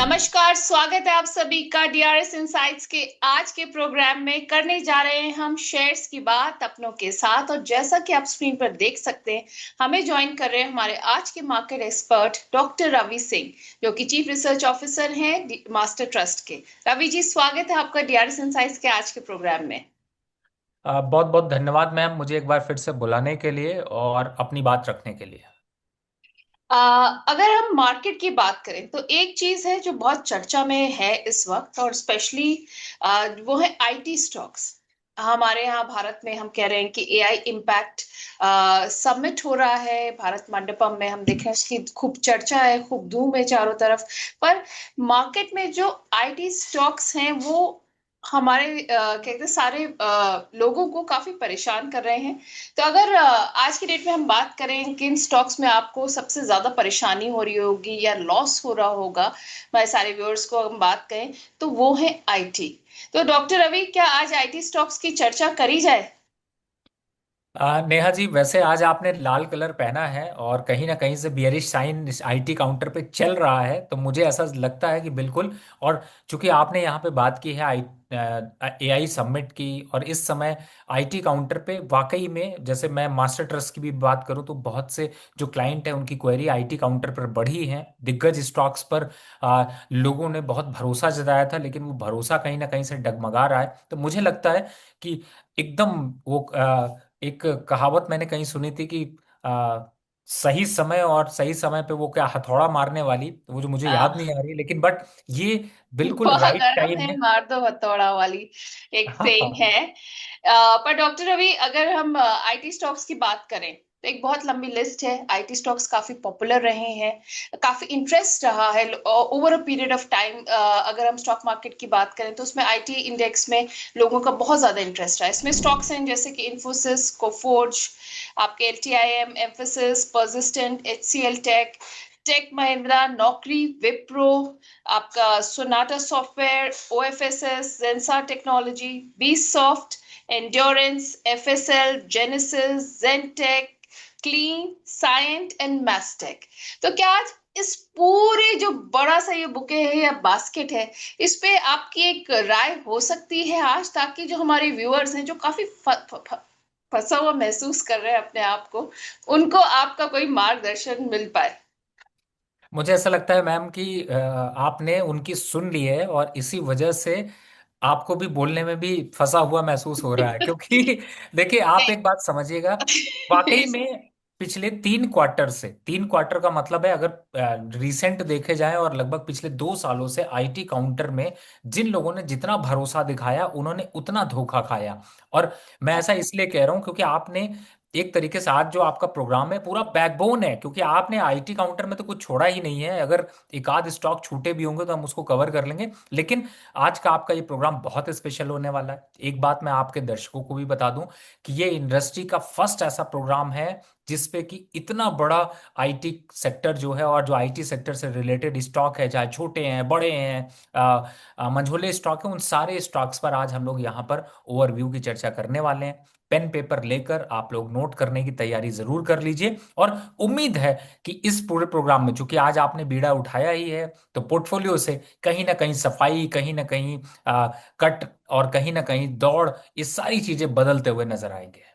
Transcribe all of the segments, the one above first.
नमस्कार, स्वागत है आप सभी का डीआरएस इनसाइट्स के आज के प्रोग्राम में। करने जा रहे हैं हम शेयर्स की बात अपनों के साथ। और जैसा कि आप स्क्रीन पर देख सकते हैं, हमें ज्वाइन कर रहे हैं हमारे आज के market expert doctor Ravi Singh, जो कि चीफ रिसर्च ऑफिसर हैं मास्टर ट्रस्ट के। रवि जी, स्वागत है आपका डीआरएस इनसाइट्स के आज के प्रोग्राम में। बहुत बहुत धन्यवाद मैम, मुझे एक बार फिर से बुलाने के लिए और अपनी बात रखने के लिए। अगर हम मार्केट की बात करें तो एक चीज है जो बहुत चर्चा में है इस वक्त, और स्पेशली वो है आईटी स्टॉक्स। हमारे यहाँ भारत में हम कह रहे हैं कि एआई इम्पैक्ट समिट हो रहा है भारत मंडपम में। हम देख रहे हैं इसकी खूब चर्चा है, खूब धूम है चारों तरफ। पर मार्केट में जो आईटी स्टॉक्स हैं वो हमारे कहते हैं सारे लोगों को काफी परेशान कर रहे हैं। तो अगर आज की डेट में हम बात करें किन स्टॉक्स में आपको सबसे ज्यादा परेशानी हो रही होगी या लॉस हो रहा होगा, हमारे सारे व्यूअर्स को हम बात करें, तो वो है आईटी। तो डॉक्टर रवि, क्या आज आईटी स्टॉक्स की चर्चा करी जाए? नेहा जी, वैसे आज आपने लाल कलर पहना है और कहीं ना कहीं से बियरिश साइन इस आईटी काउंटर पे चल रहा है, तो मुझे ऐसा लगता है कि बिल्कुल। और चूंकि आपने यहाँ पे बात की है एआई समिट की, और इस समय आईटी काउंटर पे वाकई में, जैसे मैं मास्टर ट्रस्ट की भी बात करूँ तो बहुत से जो क्लाइंट है उनकी क्वेरी आईटी काउंटर पर बढ़ी है। दिग्गज स्टॉक्स पर लोगों ने बहुत भरोसा जताया था, लेकिन वो भरोसा कहीं ना कहीं से डगमगा रहा है। तो मुझे लगता है कि एकदम वो एक कहावत मैंने कहीं सुनी थी कि आ, सही समय और सही समय पे वो क्या हथौड़ा मारने वाली, वो जो मुझे याद नहीं आ रही, लेकिन बट ये बिल्कुल वह राइट गर्म टाइम है है। मार दो हथौड़ा वाली एक सेइंग हाँ, है। पर डॉक्टर रवि, अगर हम आईटी स्टॉक्स की बात करें तो एक बहुत लंबी लिस्ट है। आईटी स्टॉक्स काफी पॉपुलर रहे हैं, काफी इंटरेस्ट रहा है over a period of time. अगर हम स्टॉक मार्केट की बात करें तो उसमें आईटी इंडेक्स में लोगों का बहुत ज्यादा इंटरेस्ट रहा है। इसमें स्टॉक्स हैं जैसे कि इन्फोसिस, कोफोर्ज, आपके एलटीआईएम, एम्फोसिस, पर्सिस्टेंट, एचसीएल टेक, टेक महिंद्रा, नौकरी, विप्रो, आपका सोनाटा सॉफ्टवेयर, ओएफएसएस, जेंसा टेक्नोलॉजी, बी सॉफ्ट, एंड्योरेंस, एफएसएल, जेनेसिस, जेनटेक, क्लीन, साइंट एंड मैस्टेक। तो क्या आज इस पूरे जो बड़ा सा ये बुके है या बास्केट है, इस पे आपकी एक राय हो सकती है आज, ताकि जो हमारे व्यूअर्स हैं जो काफी फंसा हुआ महसूस कर रहे हैं अपने आप को, उनको आपका कोई मार्गदर्शन मिल पाए? मुझे ऐसा लगता है मैम कि आपने उनकी सुन ली है, और इसी वजह से आपको भी बोलने में भी फंसा हुआ महसूस हो रहा है, क्योंकि देखिए, आप एक बात समझिएगा। वाकई में पिछले 3 क्वार्टर से, 3 क्वार्टर का मतलब है, अगर रिसेंट देखे जाए और लगभग पिछले 2 सालों से आईटी काउंटर में जिन लोगों ने जितना भरोसा दिखाया उन्होंने उतना धोखा खाया। और मैं ऐसा इसलिए कह रहा हूं क्योंकि आपने एक तरीके से आज जो आपका प्रोग्राम है पूरा बैकबोन है, क्योंकि आपने आईटी काउंटर में तो कुछ छोड़ा ही नहीं है। अगर एक आध स्टॉक छूटे भी होंगे तो हम उसको कवर कर लेंगे, लेकिन आज का आपका ये प्रोग्राम बहुत स्पेशल होने वाला है। एक बात मैं आपके दर्शकों को भी बता दूं कि ये इंडस्ट्री का फर्स्ट ऐसा प्रोग्राम है जिसपे कि इतना बड़ा आईटी सेक्टर जो है, और जो आईटी सेक्टर से रिलेटेड स्टॉक है, चाहे छोटे हैं बड़े हैं, मंझोले स्टॉक है, उन सारे स्टॉक्स पर आज हम लोग यहाँ पर ओवरव्यू की चर्चा करने वाले हैं। पेन पेपर लेकर आप लोग नोट करने की तैयारी जरूर कर लीजिए। और उम्मीद है कि इस पूरे प्रोग्राम में, चूंकि आज आपने बीड़ा उठाया ही है, तो पोर्टफोलियो से कहीं ना कहीं सफाई, कहीं ना कहीं कट, और कहीं ना कहीं दौड़, ये सारी चीजें बदलते हुए नजर आएंगे।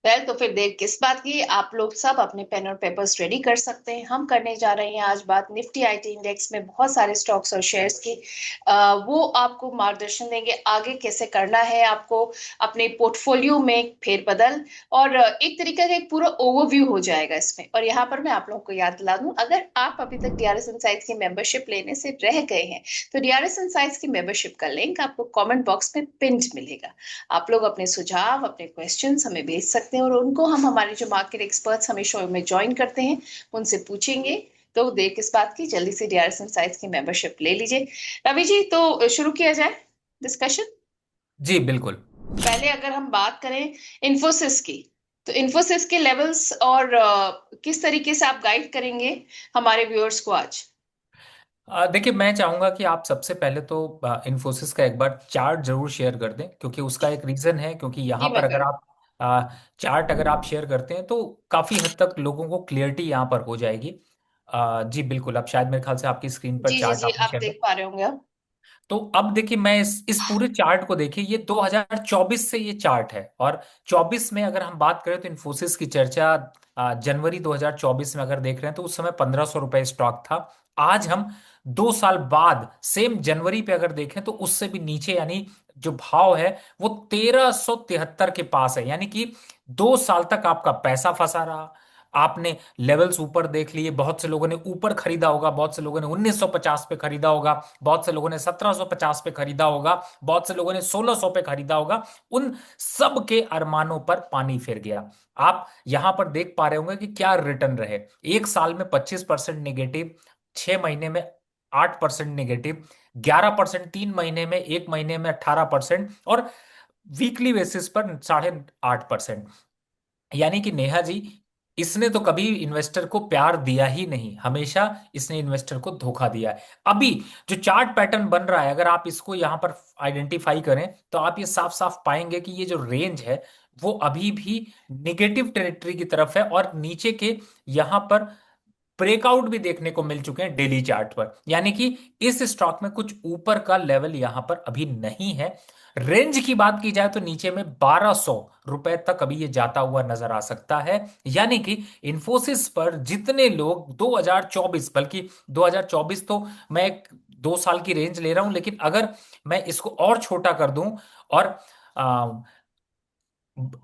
वेल, तो फिर देर किस बात की, आप लोग सब अपने पेन और पेपर्स रेडी कर सकते हैं। हम करने जा रहे हैं आज बात निफ्टी आईटी इंडेक्स में बहुत सारे स्टॉक्स और शेयर्स की। वो आपको मार्गदर्शन देंगे आगे कैसे करना है आपको अपने पोर्टफोलियो में फेरबदल। और एक तरीका का एक पूरा ओवरव्यू हो जाएगा इसमें। और यहाँ पर मैं आप लोगों को याद दिला दूं, अगर आप अभी तक डीआरएस इनसाइट्स की मेंबरशिप लेने से रह गए हैं तो डीआरएस इनसाइट्स की मेंबरशिप का लिंक आपको कमेंट बॉक्स में पिंड मिलेगा। आप लोग अपने सुझाव, अपने क्वेश्चंस हमें भेज सकते हैं और उनको हम हमारे जो मार्केट एक्सपर्ट्स हमें शो में ज्वाइन करते हैं उनसे पूछेंगे। तो देर किस बात की, जल्दी से डीआरएस इनसाइट्स की मेंबरशिप ले लीजिए। रवि जी, तो शुरू किया जाए डिस्कशन। जी बिल्कुल। पहले अगर हम बात करें इन्फोसिस की, तो इन्फोसिस के लेवल्स और किस तरीके से आप गाइड करेंगे हमारे व्यूअर्स को आज? देखिए, मैं चाहूंगा कि आप सबसे पहले तो इन्फोसिस का एक बार चार्ट जरूर शेयर कर दें, क्योंकि उसका एक रीजन है। क्योंकि यहाँ जी पर मैं अगर कर। आप चार्ट अगर आप शेयर करते हैं तो काफी हद तक लोगों को क्लियरिटी यहाँ पर हो जाएगी। जी बिल्कुल, अब शायद मेरे ख्याल से आपकी स्क्रीन पर जी जी चार्ट जी, आपने आप शेयर। देख पा रहे होंगे अब। तो अब देखिए, मैं इस पूरे चार्ट को देखिए, ये 2024 से ये चार्ट है, और 24 में अगर हम बात करें तो इन्फोसिस की चर्चा जनवरी 2024 में अगर देख रहे हैं तो उस समय 1500 रुपए स्टॉक था। आज हम 2 साल बाद सेम जनवरी पे अगर देखें तो उससे भी नीचे, यानी जो भाव है वो 1373 के पास है। यानी कि 2 साल तक आपका पैसा फंसा रहा, आपने लेवल्स ऊपर देख लिए, बहुत से लोगों ने ऊपर खरीदा होगा, बहुत से लोगों ने 1950 पे खरीदा होगा, बहुत से लोगों ने 1750 पे खरीदा होगा, बहुत से लोगों ने 1600 पे खरीदा होगा। उन सब के अरमानों पर पानी फिर गया। आप यहां पर देख पा रहे होंगे कि क्या रिटर्न रहे। एक साल में 25% निगेटिव, 6 महीने में 8% निगेटिव, 11% 3 महीने में, एक महीने में 18%, और वीकली बेसिस पर 8.5%। यानी कि नेहा जी, इसने तो कभी इन्वेस्टर को प्यार दिया ही नहीं, हमेशा इसने इन्वेस्टर को धोखा दिया है। अभी जो चार्ट पैटर्न बन रहा है, अगर आप इसको यहां पर आइडेंटिफाई करें तो आप ये साफ साफ पाएंगे कि ये जो रेंज है वो अभी भी निगेटिव टेरिटरी की तरफ है, और नीचे के यहां पर ब्रेकआउट भी देखने को मिल चुके हैं डेली चार्ट पर। यानी कि इस स्टॉक में कुछ ऊपर का लेवल यहां पर अभी नहीं है। रेंज की बात की जाए तो नीचे में 1200 रुपए तक अभी ये जाता हुआ नजर आ सकता है। यानी कि इंफोसिस पर जितने लोग 2024, बल्कि 2024 तो मैं एक 2 साल की रेंज ले रहा हूं, लेकिन अगर मैं इसको और छोटा कर दूं और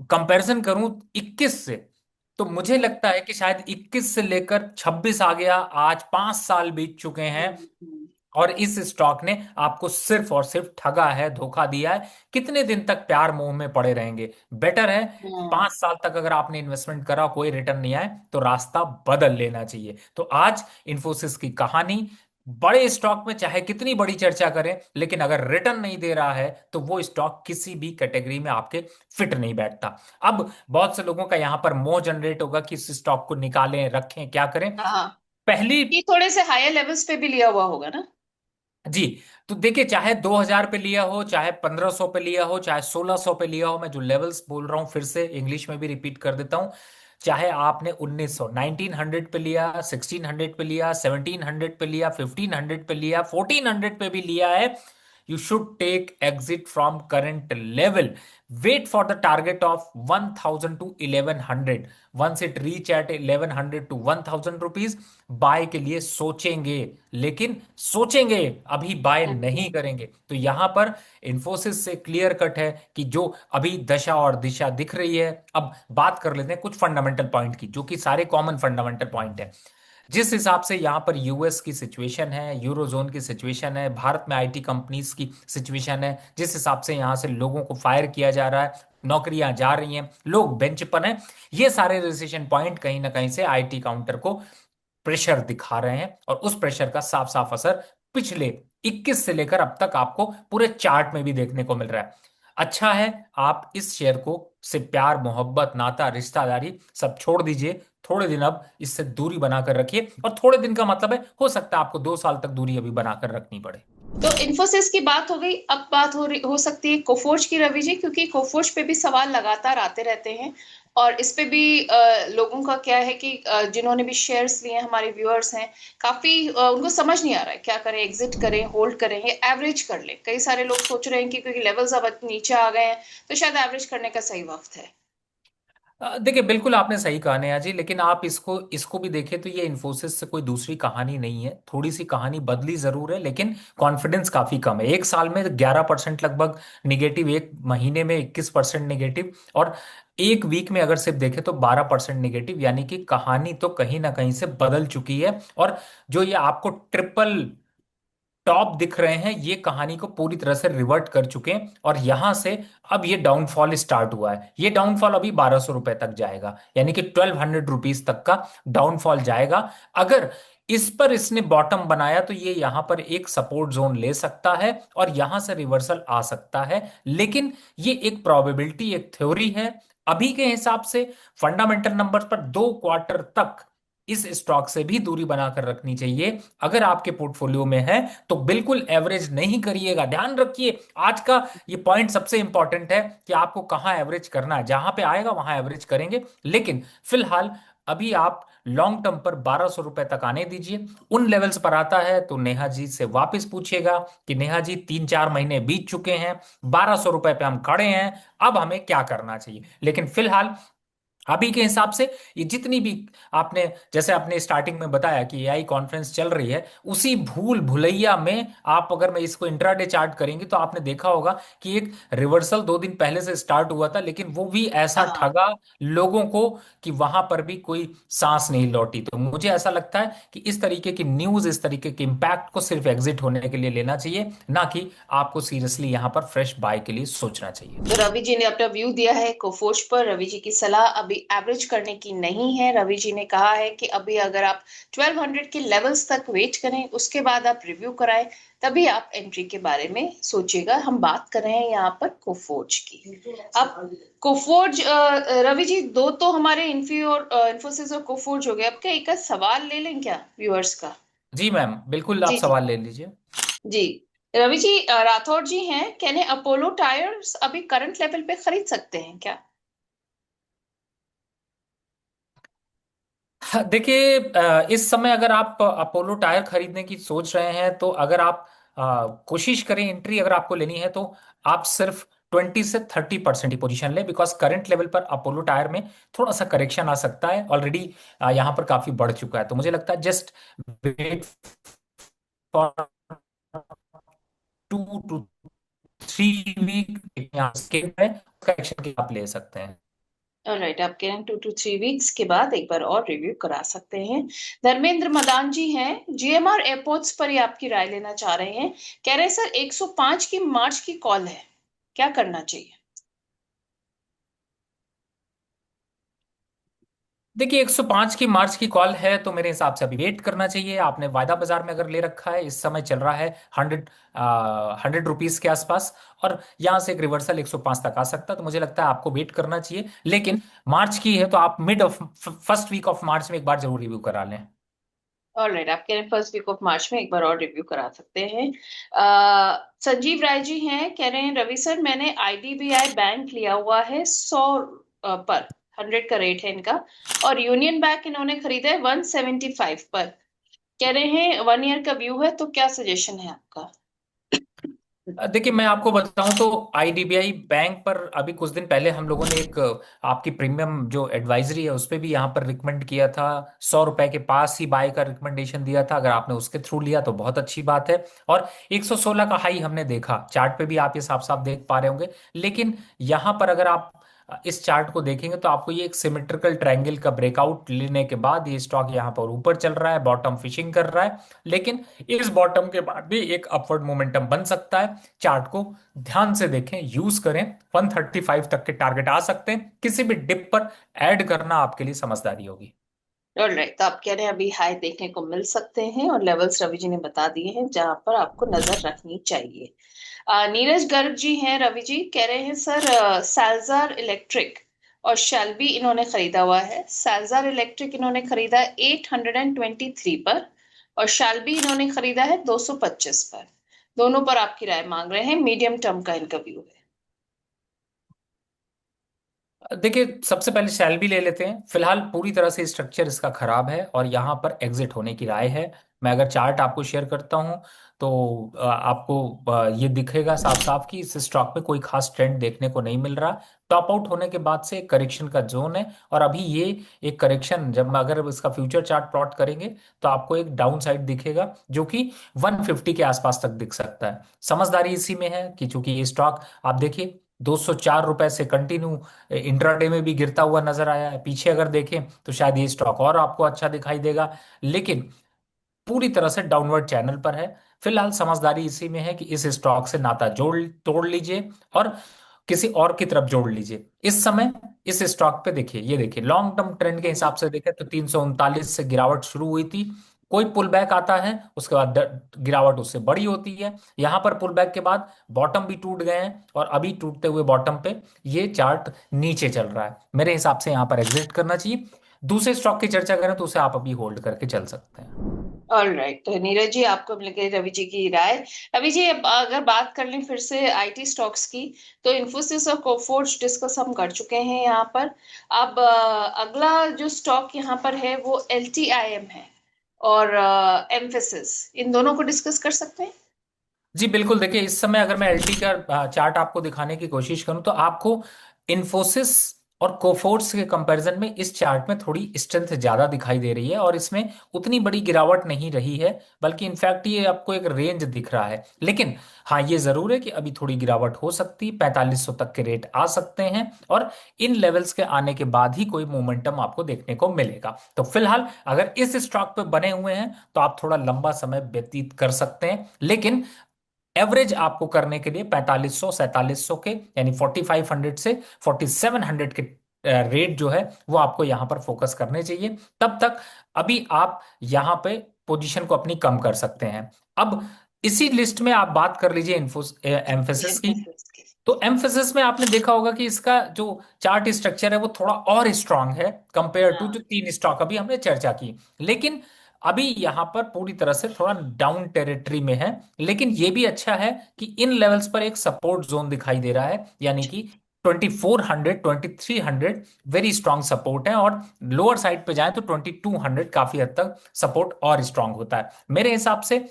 कंपैरिजन करूं 21 से, तो मुझे लगता है कि शायद 21 से लेकर 26 आ गया, आज 5 साल बीत चुके हैं, हम्म और इस स्टॉक ने आपको सिर्फ और सिर्फ ठगा है, धोखा दिया है। कितने दिन तक प्यार मोह में पड़े रहेंगे? बेटर है, हम्म 5 साल तक अगर आपने इन्वेस्टमेंट करा, कोई रिटर्न नहीं आए, तो रास्ता बदल लेना चाहिए। तो आज इंफोसिस की कहानी, बड़े स्टॉक में चाहे कितनी बड़ी चर्चा करें, लेकिन अगर रिटर्न नहीं दे रहा है तो वो स्टॉक किसी भी कैटेगरी में आपके फिट नहीं बैठता। अब बहुत से लोगों का यहां पर मोह जनरेट होगा कि इस स्टॉक को निकालें, रखें, क्या करें। हाँ, पहली, ये थोड़े से हायर लेवल्स पे भी लिया हुआ होगा ना। जी, तो देखिए, चाहे 2000 पे लिया हो, चाहे 1500 पे लिया हो, चाहे 1600 पे लिया हो, मैं जो लेवल्स बोल रहा हूं फिर से इंग्लिश में भी रिपीट कर देता हूं। चाहे आपने 1900 1900 पे लिया, 1600 पे लिया, 1700 पे लिया, 1500 पे लिया, 1400 पे भी लिया है, you should take exit from current level. Wait for the target of 1000 to 1100. Once it reach at 1100 to 1000 rupees, bye के लिए सोचेंगे, लेकिन सोचेंगे, अभी बाय नहीं हम्म करेंगे। तो यहां पर इंफोसिस से क्लियर कट है कि जो अभी दशा और दिशा दिख रही है। अब बात कर लेते हैं कुछ फंडामेंटल पॉइंट की, जो कि सारे कॉमन फंडामेंटल पॉइंट है। जिस हिसाब से यहाँ पर यूएस की सिचुएशन है, यूरोजोन की सिचुएशन है, भारत में आईटी कंपनीज की सिचुएशन है, जिस हिसाब से यहाँ से लोगों को फायर किया जा रहा है, नौकरियां जा रही हैं, लोग बेंच पर हैं, ये सारे रिसेशन पॉइंट कहीं ना कहीं से आईटी काउंटर को प्रेशर दिखा रहे हैं, और उस प्रेशर का साफ साफ असर पिछले 21 से लेकर अब तक आपको पूरे चार्ट में भी देखने को मिल रहा है। अच्छा है, आप इस शेयर को से प्यार मोहब्बत नाता रिश्तेदारी सब छोड़ दीजिए, थोड़े दिन अब इससे दूरी बनाकर रखिए। और थोड़े दिन का मतलब है, हो सकता है आपको 2 साल तक दूरी अभी बनाकर रखनी पड़े। तो इन्फोसिस की बात हो गई, अब बात हो सकती है कोफोर्ज की, रवि जी, क्योंकि कोफोर्ज पे भी सवाल लगातार आते रहते हैं। और इस पे भी लोगों का क्या है कि जिन्होंने भी शेयर्स लिए हैं, हमारे व्यूअर्स हैं, काफी उनको समझ नहीं आ रहा है क्या करें, एग्जिट करें, होल्ड करें, या एवरेज कर लें। कई सारे लोग सोच रहे हैं कि क्योंकि लेवल्स अब नीचे आ गए हैं तो शायद एवरेज करने का सही वक्त है। देखिए, बिल्कुल आपने सही कहा नेहा जी, लेकिन आप इसको इसको भी देखें तो ये इन्फोसिस से कोई दूसरी कहानी नहीं है। थोड़ी सी कहानी बदली जरूर है, लेकिन कॉन्फिडेंस काफी कम है। एक साल में 11% लगभग निगेटिव, एक महीने में 21% निगेटिव, और एक वीक में अगर सिर्फ देखें तो 12% निगेटिव। यानी कि कहानी तो कहीं ना कहीं से बदल चुकी है, और जो ये आपको ट्रिपल टॉप दिख रहे हैं, ये कहानी को पूरी तरह से रिवर्ट कर चुके हैं, और यहां से अब ये डाउनफॉल स्टार्ट हुआ है। ये डाउनफॉल अभी 1200 रुपए तक जाएगा, यानी कि 1200 रुपीज तक का डाउनफॉल जाएगा। अगर इस पर इसने बॉटम बनाया तो ये यहां पर एक सपोर्ट जोन ले सकता है, और यहां से रिवर्सल आ सकता है। लेकिन ये एक प्रोबेबिलिटी, एक थ्योरी है। अभी के हिसाब से फंडामेंटल नंबर्स पर 2 क्वार्टर तक इस स्टॉक से भी दूरी बनाकर रखनी चाहिए। अगर आपके पोर्टफोलियो में है तो बिल्कुल एवरेज नहीं करिएगा। ध्यान रखिए, आज का ये पॉइंट सबसे इंपॉर्टेंट है कि आपको कहां एवरेज करना है। जहां पे आएगा वहां एवरेज करेंगे, लेकिन फिलहाल अभी आप लॉन्ग टर्म पर 1200 रुपए तक आने दीजिए। उन लेवल्स पर आता है तो नेहा जी से वापस पूछिएगा कि नेहा जी 3-4 महीने बीत चुके हैं, 1200 रुपए पे हम खड़े हैं, अब हमें क्या करना चाहिए। लेकिन फिलहाल अभी के हिसाब से ये जितनी भी आपने, जैसे आपने स्टार्टिंग में बताया कि एआई कॉन्फ्रेंस चल रही है, उसी भूल भुलैया में आप अगर मैं इसको इंट्राडे चार्ट करेंगे तो आपने देखा होगा कि एक रिवर्सल 2 दिन पहले से स्टार्ट हुआ था, लेकिन वो भी ऐसा हाँ। ठगा लोगों को कि वहां पर भी कोई सांस नहीं लौटी। तो मुझे ऐसा लगता है कि इस तरीके की न्यूज, इस तरीके के इम्पैक्ट को सिर्फ एग्जिट होने के लिए लेना चाहिए, ना कि आपको सीरियसली यहां पर फ्रेश बाय के लिए सोचना चाहिए। तो रवि जी ने अपना व्यू दिया है कोफोज पर। रवि जी की सलाह अभी एवरेज करने की नहीं है। रवि जी ने कहा है कि अभी अगर आप 1200 के लेवल्स तक वेट करें, उसके बाद आप रिव्यू कराएं, तभी आप एंट्री के बारे में सोचिएगा। हम बात कर रहे हैं यहाँ पर कोफोज की। अब कोफोज, रवि जी, दो तो हमारे इन्फी और इन्फोसिस और कोफोज हो गए। अब क्या एक आध सवाल ले लें क्या व्यूअर्स का? जी मैम, बिल्कुल, आप जी जी सवाल ले लीजिए। जी। रवि जी, राठौर जी हैं, कहने अपोलो टायर्स अभी करंट लेवल पे खरीद सकते हैं क्या? हाँ, देखिए, इस समय अगर आप अपोलो टायर खरीदने की सोच रहे हैं तो अगर आप कोशिश करें, एंट्री अगर आपको लेनी है तो आप सिर्फ 20 से 30% ही पोजीशन लें, बिकॉज करंट लेवल पर अपोलो टायर में थोड़ा सा करेक्शन आ सकता है। ऑलरेडी यहाँ पर काफी बढ़ चुका है, तो मुझे लगता है just wait for 2 to 3 week के करेक्शन के आप ले सकते हैं। ऑलराइट, आप कह रहे हैं 2 to 3 वीक्स के बाद एक बार और रिव्यू करा सकते हैं। धर्मेंद्र मदान जी हैं, जीएमआर एयरपोर्ट्स पर ही आपकी राय लेना चाह रहे हैं। कह रहे हैं सर 105 की मार्च की कॉल है, क्या करना चाहिए? देखिए, 105 की मार्च की कॉल है तो मेरे हिसाब से अभी वेट करना चाहिए। आपने वायदा बाजार में अगर ले रखा है, इस समय चल रहा है 100 रुपीज के आसपास, और यहाँ से एक रिवर्सल 105 तक आ सकता है, तो मुझे लगता है आपको वेट करना चाहिए। लेकिन मार्च की है तो आप mid of first week of March में एक बार जरूर रिव्यू करा लें। ऑलराइट, आप कह रहे हैं फर्स्ट वीक ऑफ मार्च में एक बार और रिव्यू करा सकते हैं। संजीव राय जी हैं, कह रहे हैं रवि सर, मैंने आईडीबीआई बैंक लिया हुआ है 100 पर, 100 का रेट है इनका, और यूनियन बैंक इन्होंने खरीदा है 175 पर। कह रहे हैं 1 ईयर का व्यू है, तो क्या सजेशन है आपका? देखिए, मैं आपको बताऊं तो आईडीबीआई बैंक पर अभी कुछ दिन पहले हम लोगों ने एक आपकी प्रीमियम जो एडवाइजरी है उस पे भी यहाँ पर रिकमेंड किया था, 100 रुपए के पास ही बाय का रिकमेंडेशन दिया था। अगर आपने उसके थ्रू लिया तो बहुत अच्छी बात है। और 116 का हाई हमने देखा, चार्ट पे भी आप ये साफ साफ देख पा रहे होंगे। लेकिन यहाँ पर अगर आप इस चार्ट को देखेंगे तो आपको ये एक सिमेट्रिकल ट्रायंगल का ब्रेकआउट लेने के बाद ये स्टॉक यहाँ पर ऊपर चल रहा है, बॉटम फिशिंग कर रहा है। लेकिन इस बॉटम के बाद भी एक अपवर्ड मोमेंटम बन सकता है। चार्ट को ध्यान से देखें, यूज करें। 135 तक के टारगेट आ सकते हैं, किसी भी डिप पर ऐड करना आपके लिए समझदारी होगी। ऑलराइट, तो आप कह रहे हैं अभी हाई देखने को मिल सकते हैं, और लेवल्स रवि जी ने बता दिए हैं जहां पर आपको नजर रखनी चाहिए। नीरज गर्ग जी हैं, रवि जी कह रहे हैं सर, सैलजार इलेक्ट्रिक और शेल्बी इन्होंने खरीदा हुआ है। सैलजार इलेक्ट्रिक इन्होंने खरीदा है 823 पर, और शेल्बी इन्होंने खरीदा है 225 पर। दोनों पर आपकी राय मांग रहे हैं, मीडियम टर्म का इनका व्यू है। देखिए, सबसे पहले शैल भी ले लेते हैं। फिलहाल पूरी तरह से स्ट्रक्चर इसका खराब है और यहाँ पर एग्जिट होने की राय है। मैं अगर चार्ट आपको शेयर करता हूँ तो आपको ये दिखेगा साफ साफ कि इस स्टॉक में कोई खास ट्रेंड देखने को नहीं मिल रहा। टॉप आउट होने के बाद से करेक्शन का जोन है, और अभी ये एक करेक्शन, जब मैं अगर इसका फ्यूचर चार्ट प्लॉट करेंगे तो आपको एक डाउन साइड दिखेगा जो कि 150 के आसपास तक दिख सकता है। समझदारी इसी में है कि चूंकि ये स्टॉक आप देखिए 204 रुपए से कंटिन्यू इंट्राडे में भी गिरता हुआ नजर आया है। पीछे अगर देखें तो शायद ये स्टॉक और आपको अच्छा दिखाई देगा, लेकिन पूरी तरह से डाउनवर्ड चैनल पर है। फिलहाल समझदारी इसी में है कि इस स्टॉक से नाता जोड़ तोड़ लीजिए और किसी और की तरफ जोड़ लीजिए। इस समय इस स्टॉक पे देखिए, ये देखिए लॉन्ग टर्म ट्रेंड के हिसाब से देखें तो 339 से गिरावट शुरू हुई थी। कोई पुल बैक आता है, उसके बाद गिरावट उससे बड़ी होती है। यहां पर पुल बैक के बाद बॉटम भी टूट गए हैं, और अभी टूटते हुए बॉटम पे ये चार्ट नीचे चल रहा है। मेरे हिसाब से यहां पर एग्जिट करना चाहिए। दूसरे स्टॉक की चर्चा करें तो उसे आप अभी होल्ड करके चल सकते हैं। ऑल राइट, तो नीरज जी आपको मिल गई रवि जी की राय। रवि जी, अब अगर बात कर लें फिर से आईटी स्टॉक्स की, तो इन्फोसिस और कोफोर्ज डिस्कस हम कर चुके हैं यहाँ पर। अब अगला जो स्टॉक यहाँ पर है वो एल टी आई एम है, और एम्फेसिस, इन दोनों को डिस्कस कर सकते हैं। जी बिल्कुल। देखिए इस समय अगर मैं एलटी का चार्ट आपको दिखाने की कोशिश करूं तो आपको इन्फोसिस और कोफोर्स के कंपैरिजन में इस चार्ट में थोड़ी स्ट्रेंथ ज्यादा दिखाई दे रही है, और इसमें उतनी बड़ी गिरावट नहीं रही है, बल्कि इनफैक्ट ये आपको एक रेंज दिख रहा है। लेकिन हाँ, ये जरूर है कि अभी थोड़ी गिरावट हो सकती है, 4500 तक के रेट आ सकते हैं, और इन लेवल्स के आने के बाद ही कोई मोमेंटम आपको देखने को मिलेगा। तो फिलहाल अगर इस स्टॉक पे बने हुए हैं तो आप थोड़ा लंबा समय व्यतीत कर सकते हैं, लेकिन एवरेज आपको करने के लिए 4500 4700 के, यानी 4500 से 4700 के रेट जो है वो आपको यहां पर फोकस करने चाहिए। तब तक अभी आप यहां पे पोजीशन को अपनी कम कर सकते हैं। अब इसी लिस्ट में आप बात कर लीजिए इन्फोस एम्फेसिस की। एम्फेसिस की। तो एम्फेसिस में आपने देखा होगा कि इसका जो चार्ट स्ट्रक्चर है वो थोड़ा और स्ट्रांग है कंपेयर टू जो हाँ। तीन स्टॉक अभी हमने चर्चा की। लेकिन अभी यहां पर पूरी तरह से थोड़ा डाउन टेरिटरी में है। लेकिन ये भी अच्छा है कि इन लेवल्स पर एक सपोर्ट जोन दिखाई दे रहा है, यानी कि 2400 2300 वेरी स्ट्रांग सपोर्ट है, और लोअर साइड पे जाए तो 2200 काफी हद तक सपोर्ट और स्ट्रांग होता है मेरे हिसाब से।